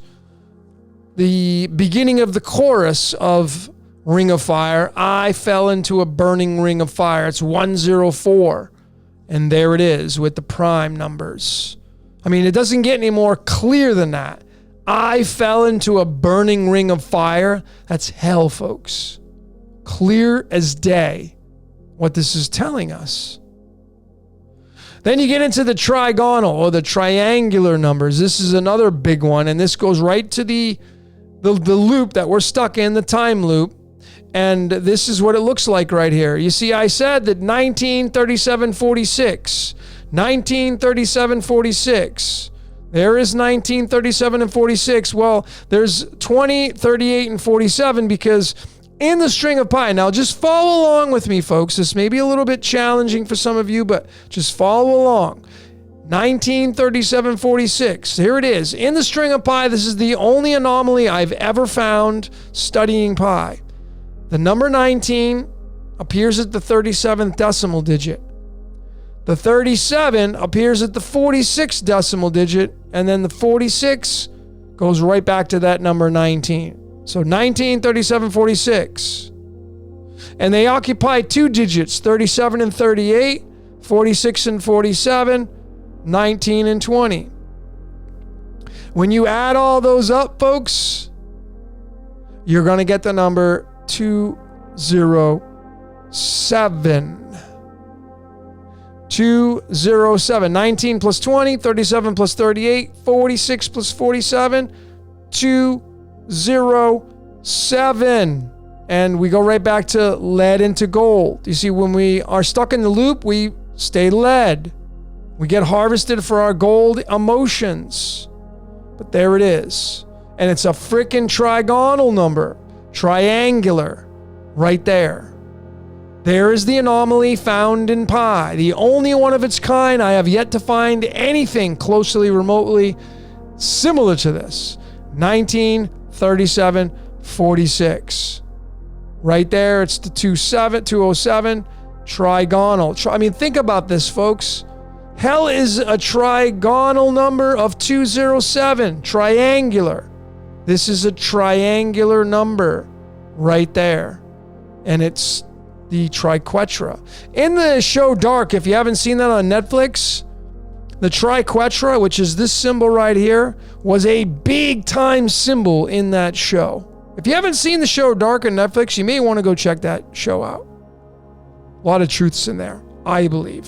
the beginning of the chorus of Ring of Fire. I fell into a burning ring of fire. It's 104. And there it is with the prime numbers. I mean, it doesn't get any more clear than that. I fell into a burning ring of fire. That's hell, folks. Clear as day what this is telling us. Then you get into the trigonal or the triangular numbers. This is another big one, and this goes right to the loop that we're stuck in, the time loop. And this is what it looks like right here. You see, I said that 1937-46, 1937-46. There is 1937 and 46. Well, there's 20, 38, and 47 because in the string of pi. Now, just follow along with me, folks. This may be a little bit challenging for some of you, but just follow along. 1937-46. Here it is. In the string of pi, this is the only anomaly I've ever found studying pi. The number 19 appears at the 37th decimal digit. The 37 appears at the 46th decimal digit, and then the 46 goes right back to that number 19. So 19, 37, 46. And they occupy two digits, 37 and 38, 46 and 47, 19 and 20. When you add all those up, folks, you're going to get the number 207. 207. 19 plus 20, 37 plus 38, 46 plus 47, 207. And we go right back to lead into gold. You see, when we are stuck in the loop, we stay lead. We get harvested for our gold emotions. But there it is. And it's a freaking trigonal number. Triangular. Right there. There is the anomaly found in pi. The only one of its kind. I have yet to find anything closely, remotely similar to this. 1937-46. Right there, it's the 207 trigonal. I mean, think about this, folks. Hell is a trigonal number of 207, triangular. This is a triangular number right there. And it's the triquetra. In the show Dark, if you haven't seen that on Netflix, the triquetra, which is this symbol right here, was a big time symbol in that show. If you haven't seen the show Dark on Netflix, you may want to go check that show out. A lot of truths in there, I believe.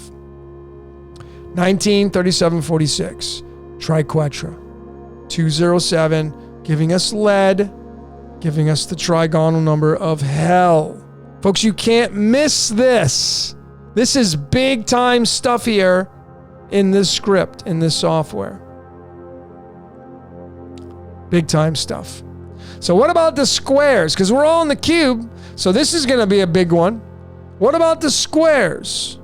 1937-46, triquetra. 207, giving us lead, giving us the trigonal number of hell. Folks, you can't miss this. This is big time stuff here in this script, in this software. Big time stuff. So what about the squares? Because we're all in the cube, so this is going to be a big one. What about the squares?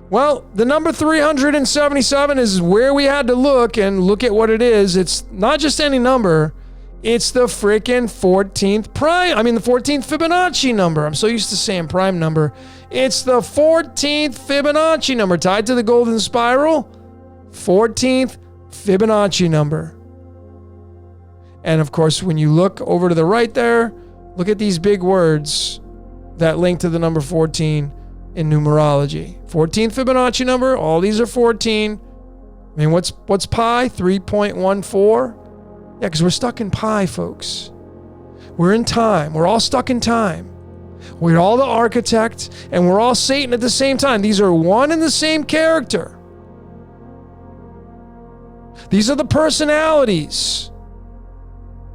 Well, the number 377 is where we had to look, and look at what it is. It's not just any number. It's the freaking 14th the 14th Fibonacci number. I'm so used to saying prime number. It's the 14th Fibonacci number tied to the golden spiral. 14th Fibonacci number. And of course, when you look over to the right there, look at these big words that link to the number 14 in numerology. 14th Fibonacci number, all these are 14. I mean, what's pi? 3.14? Yeah, because we're stuck in pi, folks. We're in time. We're all stuck in time. We're all the architect, and we're all Satan at the same time. These are one and the same character. These are the personalities.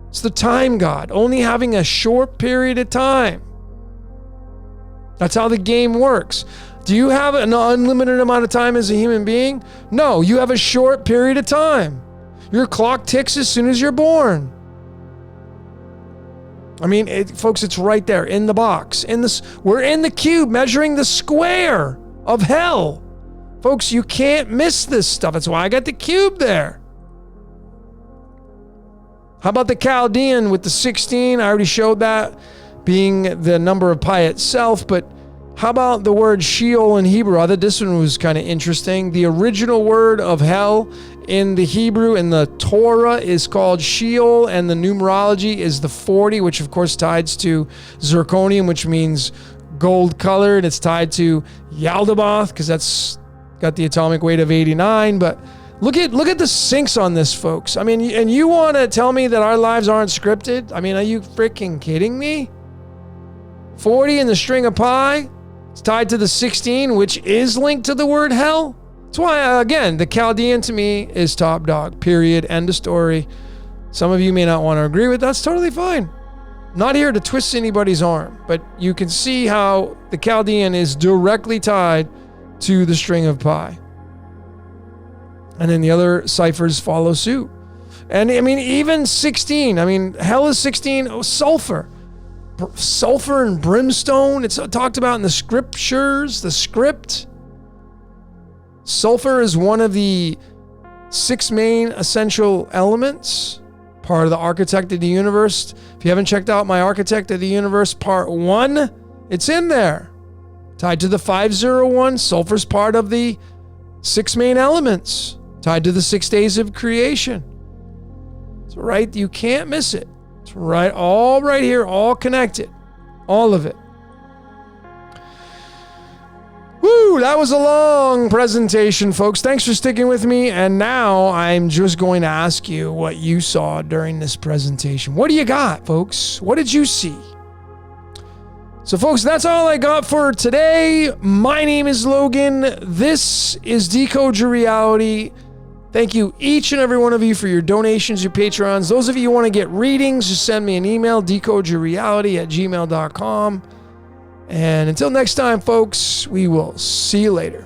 It's the time god, only having a short period of time. That's how the game works. Do you have an unlimited amount of time as a human being? No, you have a short period of time. Your clock ticks as soon as you're born. I mean, folks, it's right there in the box. We're in the cube measuring the square of hell. Folks, you can't miss this stuff. That's why I got the cube there. How about the Chaldean with the 16? I already showed that being the number of pi itself, but how about the word Sheol in Hebrew? I thought this one was kind of interesting. The original word of hell in the Hebrew, in the Torah, is called Sheol, and the numerology is the 40, which of course ties to zirconium, which means gold colored. It's tied to Yaldabaoth, because that's got the atomic weight of 89, but Look at the syncs on this, folks. I mean, and you want to tell me that our lives aren't scripted? I mean, are you freaking kidding me? 40 in the string of pi. It's tied to the 16, which is linked to the word hell. That's why, again, the Chaldean to me is top dog. Period. End of story. Some of you may not want to agree with that. That's totally fine. Not here to twist anybody's arm, but you can see how the Chaldean is directly tied to the string of pi. And then the other ciphers follow suit. And I mean, even 16, I mean, hell is 16, sulfur. Sulfur and brimstone, it's talked about in the scriptures, the script. Sulfur is one of the 6 main essential elements, part of the Architect of the Universe. If you haven't checked out my Architect of the Universe Part 1, it's in there. Tied to the 501, sulfur's part of the 6 main elements, tied to the 6 days of creation. It's right, you can't miss it. It's right, all right here, all connected. All of it. Woo, that was a long presentation, folks. Thanks for sticking with me. And now I'm just going to ask you what you saw during this presentation. What do you got, folks? What did you see? So, folks, that's all I got for today. My name is Logan. This is Decode Your Reality. Thank you, each and every one of you, for your donations, your Patrons. Those of you who want to get readings, just send me an email, decodeyourreality@gmail.com. And until next time, folks, we will see you later.